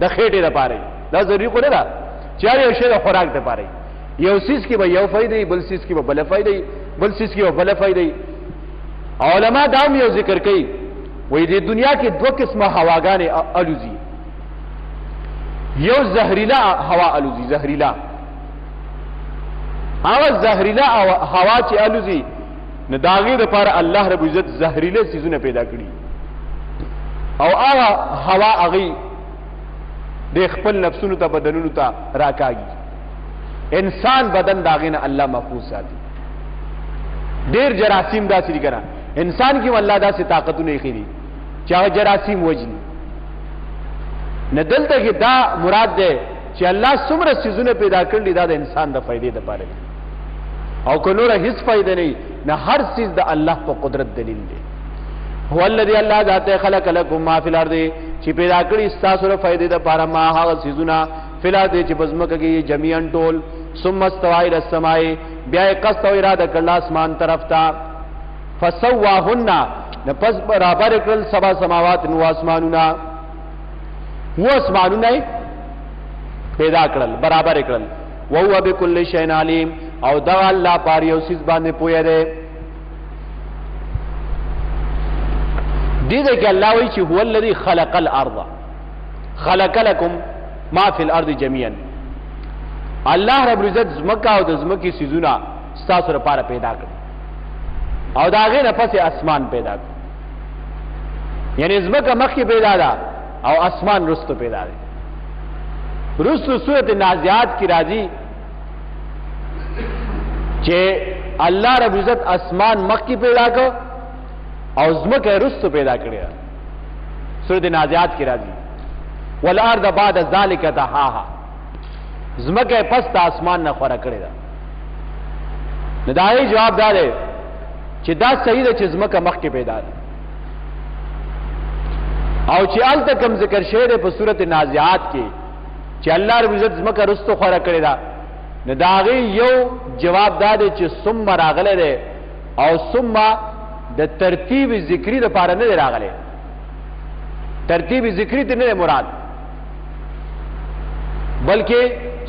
[SPEAKER 1] د خېټې لپاره دا ضروري خو نه ده چې هر یو شی د خوراک لپاره. یو سیس کې به یو فائدې، بل سیس کې به بل فائدې، بل سیس کې به بل فائدې. علماء دا هم یو ذکر کوي وایي د دنیا کې دوه قسمه هواګانې الوزي، یو زهريله هوا الوزي، زهريله هغه زهريله هوا چې الوزي نه داغه د پر الله رب عزت زهريله سيزونه پیدا کړي او هغه هوا هغه د خپل نفسونو ته بدنونو ته راکاږي. انسان بدن داغه نه الله محفوظ ساتي. ډیر جراثیم داسې دي کنه انسان کې الله داسې طاقتونه یې خېري چې هغه جراثیم وجني. نه دلته کې دا مراد ده چې الله څومره سيزونه پیدا کړل دا د انسان د فائدې لپاره دي او که نور هیڅ فائدہ نه نه هر چیز د الله په قدرت دلیل دی. هو الذي الله ذات خلق لكم ما في الارض چې پیدا کړی تاسو لپاره فائدې لپاره ما هغه سيزونه فلاد چې بزمکه کې جميعا ټول ثم استوى الى السماء بیا قصد او اراده کړل اسمان طرف ته فسواهن پس برابر کړل سبا سماوات نو اسمانونه वो اسمانونه پیدا کړل برابر کړل وهو بكل شيء عليم او دا الله پاره یو سیس باندې پوهه ده دې کې الله وایي چې هو الذي خلق الارض خلق لكم ما في الارض جميعا الله رب العزت زمکا او د زمکی سيزونه ستاسو لپاره پیدا کړ او دا غي نه پسې اسمان پیدا کړ یعنی زمکا مخکې پیدا ده او اسمان رستو پیدا ده رستو سورۃ نازعات کی راځي چې الله رب العزت اسمان مخکې پیدا کړ او زمکا رستو پیدا کړی سورۃ نازعات کی راځي والارض بعد ذلك دحاها زمکه پس د اسمان نه خوره کړی دا نو دا یې جواب دی چې دا صحیح ده چې زمکه مخکې پیدا ده او چې الته کوم ذکر شوی دی په صورت نازعات کې چې الله رب عزت زمکه رستو خوره کړی دا نو دا غي یو جواب دی چې ثم راغله ده او ثم د ترتیب ذکری د پاره نه راغله ترتیب ذکری ته نه مراد بلکې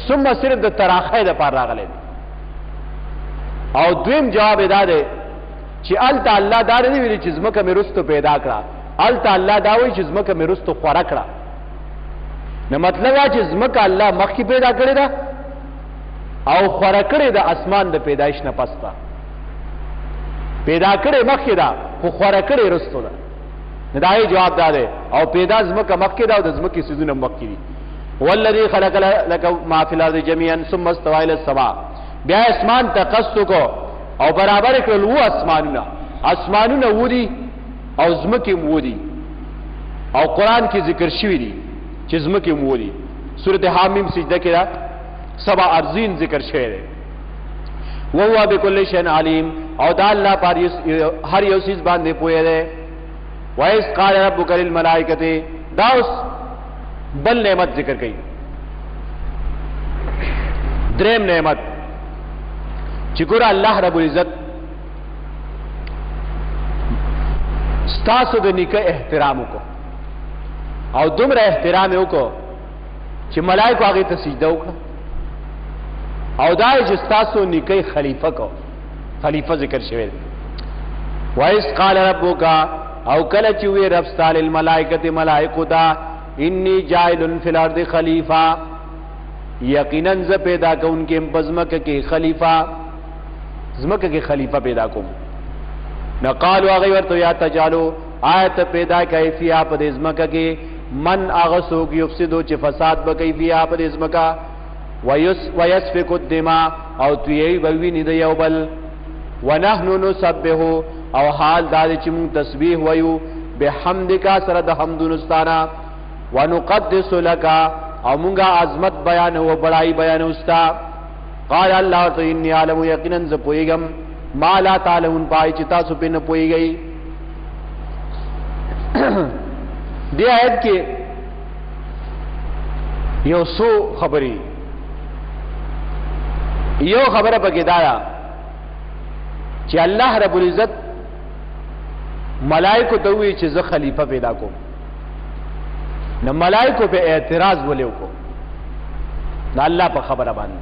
[SPEAKER 1] ثم صرف د تراخی د پاره راغله او دویم جواب ادا ده چې الته الله دا نه ویلي چې زمکه مې رستو پیدا کړه الته الله دا وایي چې زمکه مې رستو خوره کړه نو مطلب دا چې زمکه الله مخکې پیدا کړې ده او خوره کړې ده اسمان د پیدایش نه پسته پیدا کړې مخکې ده خو خوره کړې رستو ده نو دا یې جواب ده او پیدا زمکه مخکې ده او د زمکې سيزونه مخکې دي والذي خلق لك ما في الارض جميعا ثم استوى الى السماء بیا اسمان تقصد کو او برابر کړل وو اسمانونه ودی او زمکه مودي او قران کې ذکر شوی دی چې زمکه مودي سورته حامیم سجده کې دا سبع ارضین ذکر شوی دی وهو بكل شيء عليم او دا الله پر هر یو چیز باندې پوهه ده وایس قال ربک للملائکه داوس بل نعمت ذکر کئی دریم نعمت چکورا اللہ رب العزت ستاسو د نیکه احترام کو او دومره احترام کو چې ملائکه هغه ته سجده وکړه او دای چې ستاسو نیکه خلیفہ کو خلیفہ ذکر شوی وایس قال ربک او کله چې وی رب تعالی الملائکه ملائکه دا انی جائل فی الارض خلیفہ یقیناً ز پیدا کون کے بزمک کے خلیفہ زمک کے خلیفہ پیدا کو نقالوا غیر تو یا تجالو آیت پیدا کای فی اپ دزمک کے من اغسوک یفسدو چ فساد بکای فی اپ دزمکا ویسفک الدماء او توی بوی ند یوبل ونحن نسبح او حال دال چ من تسبیح ویو بحمدک سر د حمدنستانا ونقدس لك او مونږه عظمت بیان او بڑائی بیان استا قال الله تو انی عالم یقینا ز پویګم ما لا تعلمون پای چې تاسو په نه پویږئ دی آیت کې یو سو خبري یو خبره پکې دایا چې الله رب العزت ملائکه ته وی چې زه خلیفہ پیدا کوم نو ملائکو په اعتراض ولیو کو نو الله په خبره باندې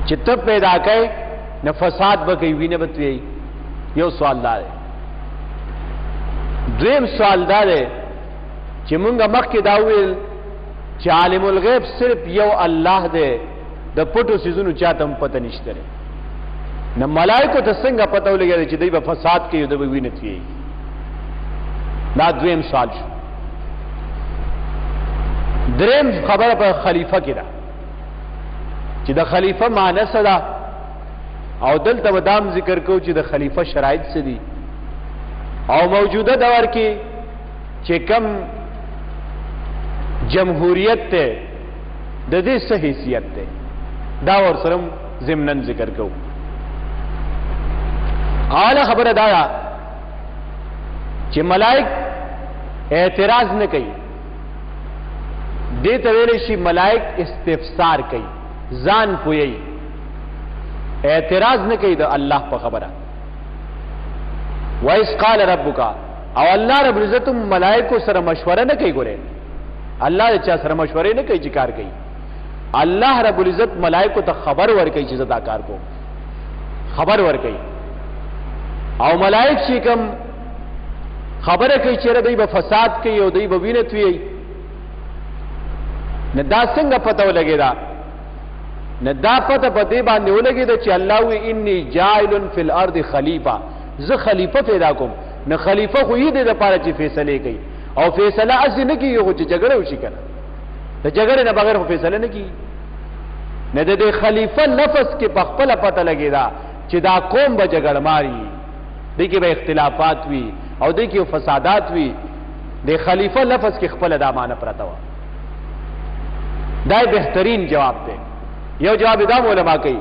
[SPEAKER 1] چې ته پیدا کړي نو فساد به کوي وینه بتوي یو سوال دی دویم سوال دی چې مونږه مخکې دا ویل چې عالم الغیب صرف یو الله دی د پټو سيزونو چاته هم پته نشته نو ملائکو ته څنګه پته ولګي چې دوی به فساد کوي دوی به وینه کوي دا دویم سوال شو دریم خبره په خلیفہ کې ده چې د خلیفہ معنی څه ده او دلته ودام ذکر کو چې د خلیفہ شرایط څه دي او موجوده دور کې چې کم جمهوریت ته د دې څه حیثیت ده دا ور سره ضمنن ذکر کو اعلی خبره دا چې ملائک اعتراض نه کوي دیتا ویلی شی ملائک استفسار کئی ځان پوئی اعتراض نه کوي د الله په خبره وایس قال ربک او الله رب العزت ملائکه سره مشوره نه کوي ګوره الله چا سره مشورې نه کوي چې کار کوي. الله رب العزت ملائکه ته خبر ورکوي چې زدا کار کوم، خبر ورکوي. او ملائک چې کوم خبره کوي چې دوی به فساد کوي او دوی به وینې توي، نه دا څنګه پته ولګي؟ نه دا پته په دې باندې ولګي چې الله وی انی جاعل فی الارض خلیفہ، زه خلیفہ پیدا کوم. نه خلیفہ خو یې د لپاره چې فیصله کوي، او فیصله اصلي نه کیږي خو چې جګړه وشي کنه، د جګړې نه بغیر خو فیصله نه کیږي. نه د خلیفہ لفظ کې په خپل پته لګي چې دا قوم به جګړه ماري، دې کې به اختلافات وي او دې کې فسادات وي. د خلیفہ لفظ کې خپل د امانه پرته و. دا بهترین جواب دی. یو جواب دا علماء کوي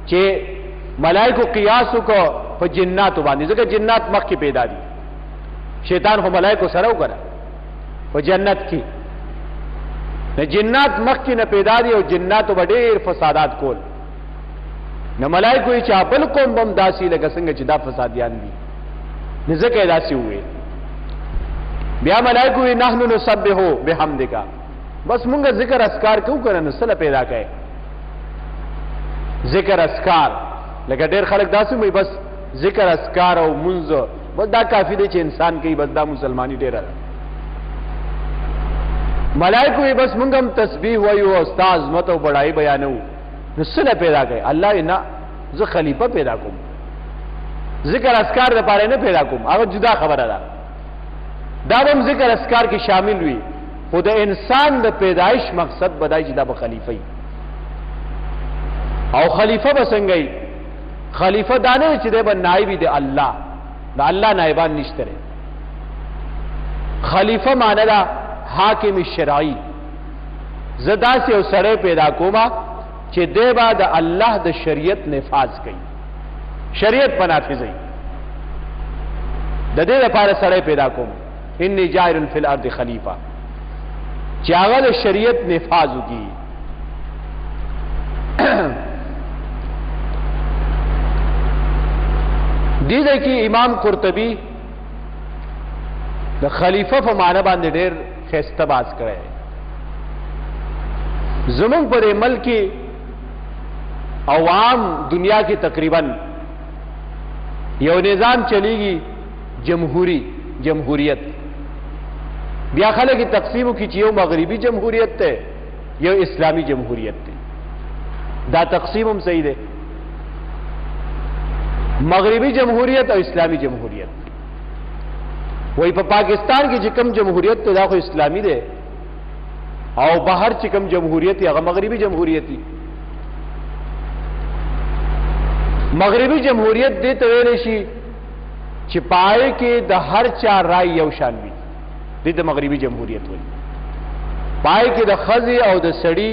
[SPEAKER 1] چې ملائکه قیاس کو په جنات باندې، ځکه جنات مخکې پیدا دي، شیطان خو ملائکه سره وکړه په جنت کې. نه جنات مخکې نه پیدا دي او جنات ډېر فسادات کول. نه ملائکه چې بل قوم بم داسي لکه څنګه چې دا فسادیان دي، نه ځکه داسي وي. بیا ملائکه نحنو نسبحو بحمدک، بس مونږه ذکر اسکار کو کنه نو سره پیدا کړي. ذکر اسکار لکه ډېر خلک داسې وي بس ذکر اسکار او منځ بس دا کافی دی چې انسان کوي، بس دا مسلمانی ډېره ده. ملائکه بس مونږ هم تسبیح وایو او استاد عظمت او بڑائی بیانو، نو سره پیدا کړي. الله نه زه خلیفہ پیدا کوم، ذکر اسکار لپاره نه پیدا کوم، هغه جدا خبره ده. دا هم ذکر اسکار کې شامل وي، خو د انسان د پیدایش مقصد بدای چې دا به خلیفہ وي. او خلیفہ به څنګه؟ خلیفہ دانه چې د نائب دی الله، د الله نائبان نشته. خلیفہ معنی دا حاکم شرعی، زدا سے او سره پیدا کوما چې دی با د الله د شریعت نفاذ کوي، شریعت بنافذي. د دې لپاره سره پیدا کوم انی جاعل فی الارض خلیفہ، چې هغه د شریعت نفاذ وکړي. دیده کې امام قرطبی د خلیفہ په معنی باندې ډېر ښایسته باز کړی. زمونږ پر ملک عوام دنیا کې تقریبا یو نظام چلیږي جمهوریت. بیا خلک تقسیمو کې چې یو مغربي جمهوریت ته یو اسلامی جمهوریت ته. دا تقسیم هم صحیح دی، مغربی جمهوریت او اسلامی جمهوریت. وای په پاکستان کې چې کوم جمهوریت ته دا خو اسلامی دی، او بهر چې کوم جمهوریت هغه مغربی جمهوریت دی. مغربی جمهوریت دې ته ویل شي چې پای کې د هر چا رائے یو شان وي، دې ته مغربی جمهوریت وایي. پای کې د خزي او د سړی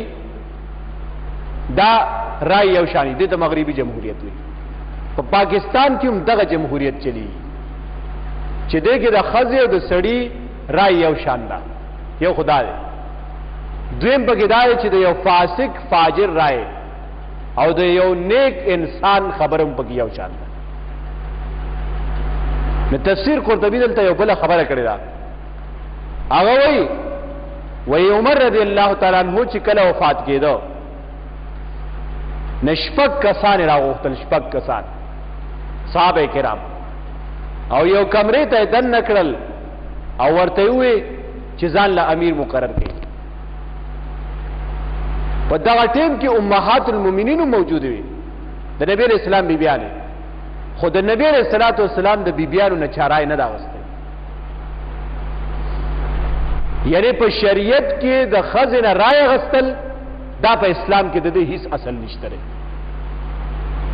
[SPEAKER 1] دا رائے یو شان دي، دې ته مغربی جمهوریت وایي. په پاکستان کې هم دغه جمهوریت چلی چې دې کې د خزي او د سړی رائے یو شان ده، یو خدا دی. دویم پکې دا چې د یو فاسق فاجر رائے او د یو نیک انسان خبرم پکې یو شان ده. نو تفسیر قرطبی دلته یو بل خبره کړې ده. هغه وایي عمر رضی الله تعالی عنہ چې کله وفات کېدو، نشپک کسان راغوښتل، شپک کسان صحابه کرام، او یو کمرې ته دن نکړل او ورته وی چې ځان له امیر مقرر کړي. په دغه ټیم کې امهات المؤمنین موجود وي، د نبی اسلام بیبیانې، خو د نبی صلی الله علیه وسلم د بیبیانو نه چارای نه داوسته. یعنی په شریعت کې د خزینه رائے غستل دا په اسلام کې د دې هیڅ اصل نشته.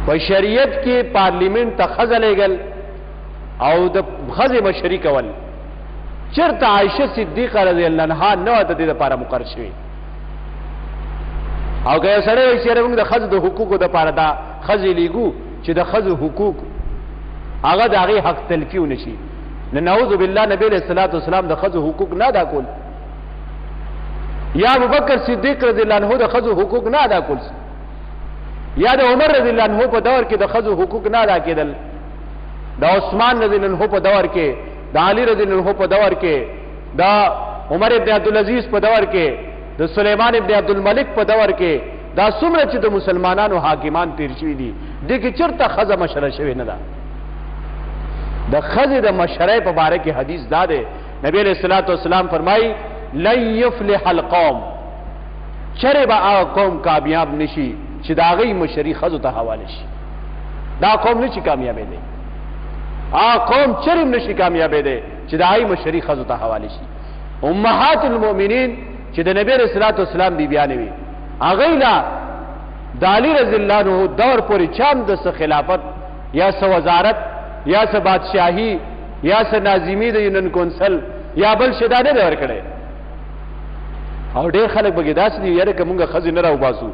[SPEAKER 1] په شریعت کې پارلیمنت ته خزه لګل او د خزه مشري کول، چرته عائشه صدیقه رضی الله عنها نو د دې لپاره مقرر شوی. او که سره چې موږ د خزه د حقوقو د لپاره دا خزه لیګو چې د خزه حقوق هغه د هغه حق تلفیو نشي. نه نعوذ بالله نبی صلی الله علیه وسلم د خزه حقوق نه ادا کول، یا ابوبکر صدیق رضی الله عنه د خزو حقوق نه ادا کول، یا د عمر رضی الله عنه په دور کې د خزو حقوق نه ادا کېدل، د عثمان رضی الله عنه په دور کې، د علی رضی الله عنه په دور کې، د عمر ابن عبدالعزیز په دور کې د سلیمان ابن عبدالملک په دور کې دا څومره چې د مسلمانانو حاکمان تیر شوي دي دې کې چېرته ښځه مشره شوې نه ده. د ښځې د مشرۍ په باره کې حدیث دا دی، نبی علیہ الصلوۃ والسلام فرمایي لن یفلح القوم، چرې به هغه قوم کامیاب نشي چې د هغې مشري ښځو ته حواله شي. دا قوم نشي کامیابېدی، هغه قوم چرې نشي کامیابېدی چې د هغې مشري ښځو ته حواله شي. امهات المؤمنین چې د نبی علیہ الصلوۃ والسلام بیبیانې وي، هغې لا د علي رضی الله عنه دور پورې چا هم د څه خلافت یا څه وزارت یا څه بادشاهي یا څه ناظمي د یونین کونسل یا بل شی دا نه دی ورکړی. او ډېر خلک پکې داسې دي یاره که مونږ ښځې نه راوباسو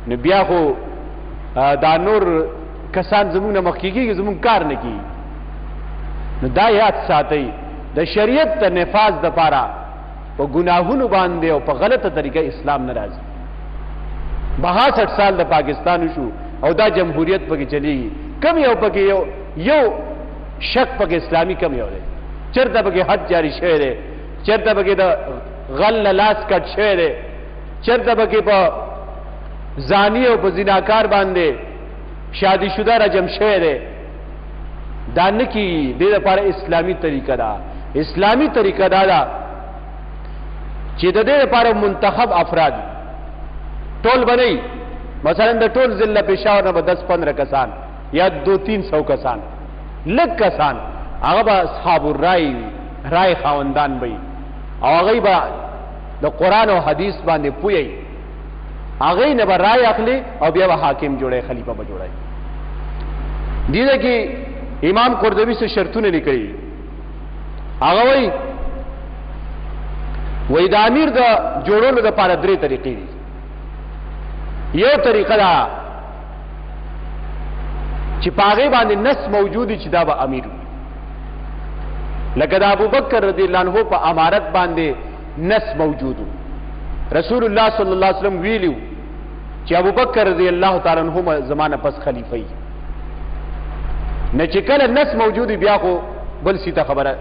[SPEAKER 1] نو بیا خو دا نور کسان زمونږ نه مخکې کېږي، زمونږ کار نه کېږي. نو دا یاد ساتئ د شریعت د نفاذ دپاره په ګناهونو باندې او په غلطه طریقه اسلام نه راځي. 62 سال د پاکستان شو او دا جمهوریت پکې چلیږي، کم یو پکې یو شک پکې اسلامي کم یو دی، چېرته پکې حد جاری شوی دی، چېرته پکې د غل لاس کټ شوی دی، چېرته پکې په زانی او په زناکار باندې شادي شده رجم شوی دی. دا نه کېږي، دې لپاره اسلامي طریقه ده. اسلامي طریقه دا ده چې د دې لپاره منتخب افراد ټول بنئ، مثلا د ټول ضلع پېښور نه به 10-15 کسان یا 200-300 کسان، لږ کسان هغه به اصحاب الرای رای خاوندان وي او هغوی به د قرآن او حدیث باندې پوهی، هغوی نه به رای اخلي او بیا به حاکم جوړی، خلیفه به جوړی. دې کې امام قرطبي څه شرطونه لیکلي، هغه وایي د امیر د جوړولو دپاره 3 طریقې دي. یو طریقه ده چې په هغې باندې نص موجود چې دا به امیر وي، لکه د ابوبکر رضی الله عنه په امارت باندې نص موجود و. رسول الله صلی الله علیه وسلم ویلو چې ابوبکر رضی الله تعالی عنه زمانه پس خلیفه وي، نه چې کله نص موجود بیا خو بل سی ته خبره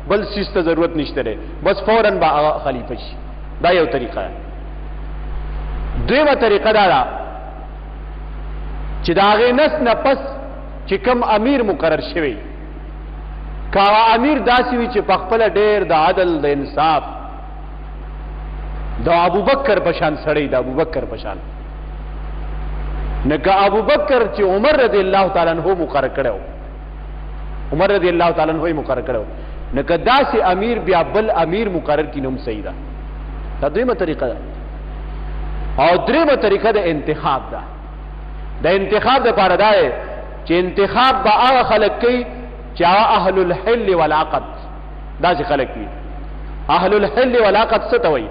[SPEAKER 1] بل سیس ته ضرورت نشته دی، بس فوراً به هغه خلیفه شي. دا یو طریقه ده. دویمه طریقه دا ده چې د هغې نص نه پس چې کوم امیر مقرر شوی، که امیر داسې وي چې په خپله ډېر د عدل د انصاف د ابوبکر په شان سړی، د ابوبکر په شان، نه که ابوبکر چې عمر رضی الله تعالی عنہ مقرر کړی و، عمر رضی الله تعالی عنہ مقرر کړی و، نه که داسې امیر بیا بل امیر مقرر کړي نو هم صحیح ده. دا دویمه طریقه ده. او دریمه طریقه د انتخاب ده. د انتخاب دپاره دا دی چې انتخاب به هغه خلک کوي چې هغه اهل الحل والعقد، داسې خلک وي. اهل الحل والعقد څه ته وایي؟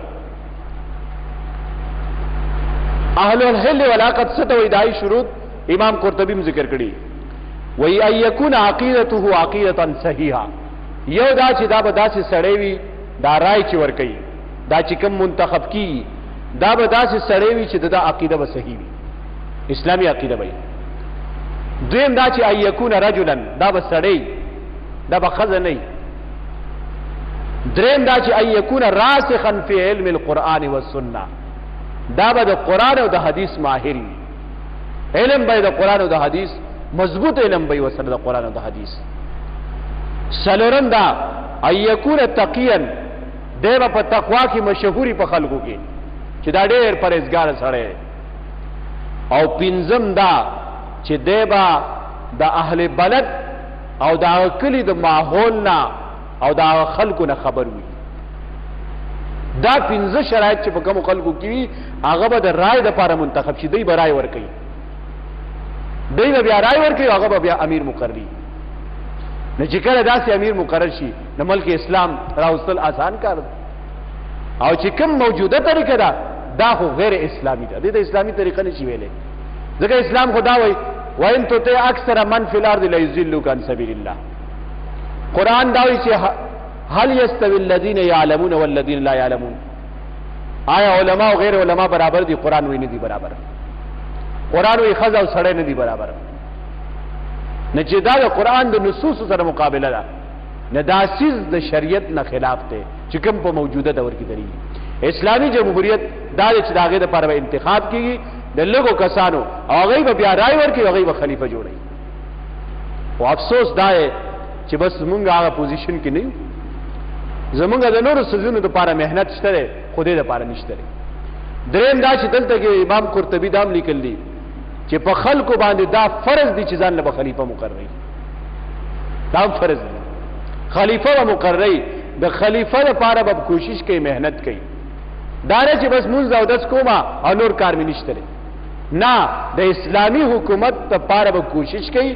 [SPEAKER 1] اهل الحل والعقد څه ته وایي؟ دا شروط امام قرطبي هم ذکر کړي. وایي ان یکون عقیدته عقیدة صحیحه، یو دا چې دا به داسې سړی وي، دا رای چې ورکوي، دا چې کوم منتخب کیږي دا به داسې سړی وي چې دا عقیده به صحیح وي، اسلامي عقیده به. دویم دا چې ان یکون رجلا، دا به سړی، دا به ښځه نه وي. دریم دا چې ان یکون راسخا فی علم القرآن والسنه، دا به د قرآن او د حدیث ماهر وي، علم به د قرآن او د حدیث مضبوط علم به وسره د قرآن او د حدیث. څلورم دا ان یکون تقیا، دی به په تقوا کې مشهوري په خلکو کې چې دا ډېر پرهیزګار سړی. او پنځم دا چې دی به د اهل بلد او د هغه کلي د ماحول نه او د هغه خلکو نه خبر وي. دا 15 شرایط چې په کومو خلکو کې وي هغه به د رای دپاره منتخب شي، دوی به رای ورکوي، دوی به بیا رای ورکوي، هغه به بیا امیر مقرري. نو چې کله داسې امیر مقرر شي د ملک اسلام راوستل آسان کار ده. او چې کوم موجوده طریقه ده دا خو غیر اسلامي ده، دې ته اسلامي طریقه نشي ویلی، ځکه اسلام خو دا وایي وان تطع اکثر من فی الارض لیضلوک عن سبیل الله. قرآن دا وایي چې هل یستوی الذین یعلمون والذین لا یعلمون، آیا علما او غیر علما برابر دي؟ قرآن وایي نه دي برابر. قرآن وایي ښځه او سړی نه دي برابر. نه چې دا د قرآن د نصوص سره مقابله ده، نه دا سیز د شریعت نه خلاف دی چې کوم په موجوده دور کې درېږي. اسلامي جمهوریت دا چې د هغې دپاره به انتخاب کېږي د لږو کسانو او هغوی به بیا رای ورکړي، هغوی به خلیفه جوړوي. او افسوس دا دی چې بس زمونږ هغه پوزیشن کې نه یو. زمونږ د نورو څیزونو دپاره محنت شته دی، خو دې دپاره نشته دی. درېیم دا چې دلته کې امام قرطبي دا هم لیکل دي چې په خلکو باندې دا فرض دی چې ځان له به خلیفه مقرروي. دا هم فرض دی، خلیفه به مقرروي. د خلیفه لپاره به کوشش کوي، محنت کوي. دا نه چې بس مونځ او دس کومه او نور کار مې نشته دی. نه، د اسلامي حکومت لپاره به کوشش کوي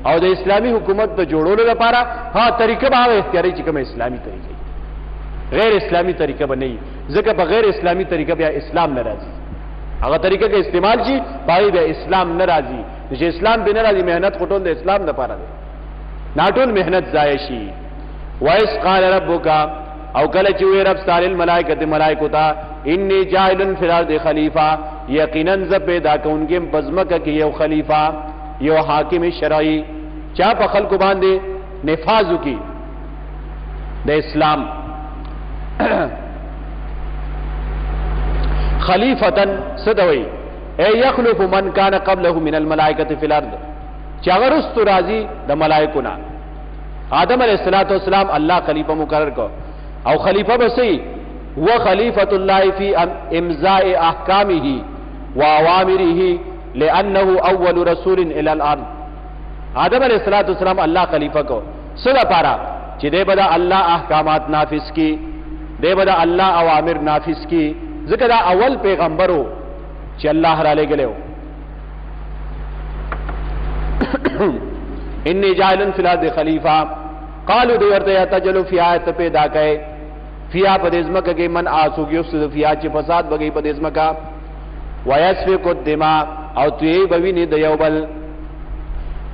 [SPEAKER 1] او د اسلامي حکومت د جوړولو لپاره ها طریقه به هغه اختیاري چې کومه اسلامي طریقه، غیر اسلامي طریقه به نه وي. ځکه په غیر اسلامي طریقه بیا اسلام نه راځي. هغه طریقه کې استعمال شي پای بیا اسلام نه راځي. چې اسلام به نه راځي، محنت خټول د اسلام لپاره دی، ناټول محنت ضایع شي. وایس قال ربک، او کله چې وی رب ستاره الملائکه ملائکه تا انی جاعل فی الارض خلیفہ، یقینا ز پیدا کوونکم پزمکه کې یو خلیفہ، یو حاکم شرعی چا په خلکو باندې نفاذ وکي د اسلام. خلیفتن صدوی اے یخلف من کان قبله من الملائکه فی الارض، چې هغه رستو راځي د ملائکو نه. آدم علیہ السلام اللہ خلیفہ مقرر کو، او خلیفہ بسی هو خلیفۃ اللہ فی امضاء احکامه و اوامره لانه اول رسول الى الارض. آدم علیہ السلام اللہ خلیفہ کو صدا پارا چې دې بدا الله احکامات نافذ کی، دې بدا الله اوامر نافذ کی. ذکر دا اول پیغمبرو چې الله را لګلو. انی جاعل فی الارض خلیفہ، قالوا دو ورته تجلو فی آیت پیدا کئ فیا پدیزمک کې من آسوګ یفسد فیا چې فساد بګی پدیزمک، ویسفک الدماء او توی بوینه د یوبل.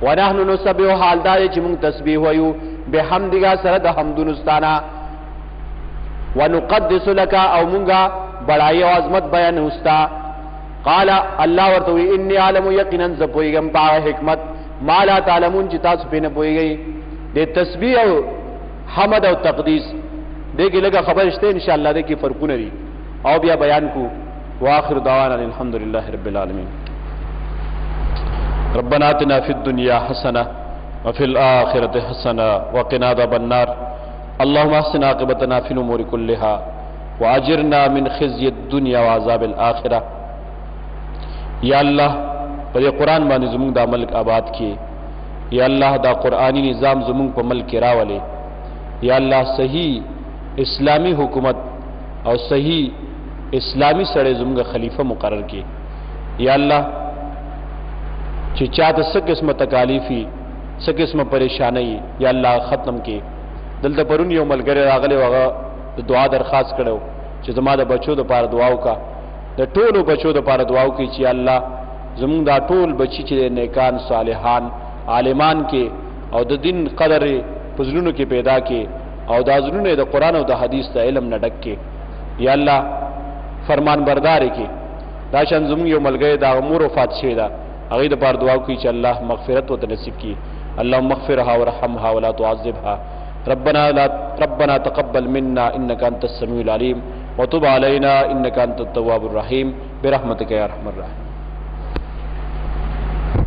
[SPEAKER 1] ونحن نسبح حال دار چې مونږ تسبیح وایو بحمدک سره د حمدونو ستانا، ونقدس لك او مونږه بڑای او عظمت بیان ہوستا. قال الله ورته انی عالم یقینا ز پویګم په حکمت ما لا تعلمون چې تاسو په نه پویږئ. د تسبیح او حمد او تقدیس دغه لګه خبر شته ان شاء الله د کی فرقونه دي او بیا بیان کو. واخر دعوانا الحمد لله رب العالمین. ربنا آتنا فی الدنیا حسنه وفي الآخرة حسنه وقنا عذاب النار. اللهم احسن عاقبتنا في الامور كلها واجرنا من خزي الدنيا وعذاب الاخره. یا الله پر قرآن باندې زموږ د ملک آباد کې، یا الله دا قرآنی نظام زموږ په ملک کې راولې. یا الله صحیح اسلامی حکومت او صحیح اسلامی سره زموږ خلیفہ مقرر کې. یا الله چې چاته څه قسمه تکالیفي، څه قسمه پریشانی، یا الله ختم کې. دلته پرون یو ملګری راغلی وغه د دعا درخواست کړو چې زما د بچو د پاره دعا وکا، د ټولو بچو د پاره دعا وکي چې الله زمونږ دا ټول بچی چې نیکان صالحان عالمان کې او د دین قدر پزلونو کې پیدا کې او د ازلونو د قران او د حدیث ته علم نه ډک کې. یا الله فرمان بردار کې. دا شان زمونږ یو ملګری دا امور وفات شوی دا، هغه د پاره دعا وکي چې الله مغفرت او نصیب کړي. اللهم اغفرها وارحمها ولا تعذبها. ربنا تقبل منا انك انت السميع العليم وتب علينا انك انت التواب الرحيم برحمتك يا ارحم الراحمين.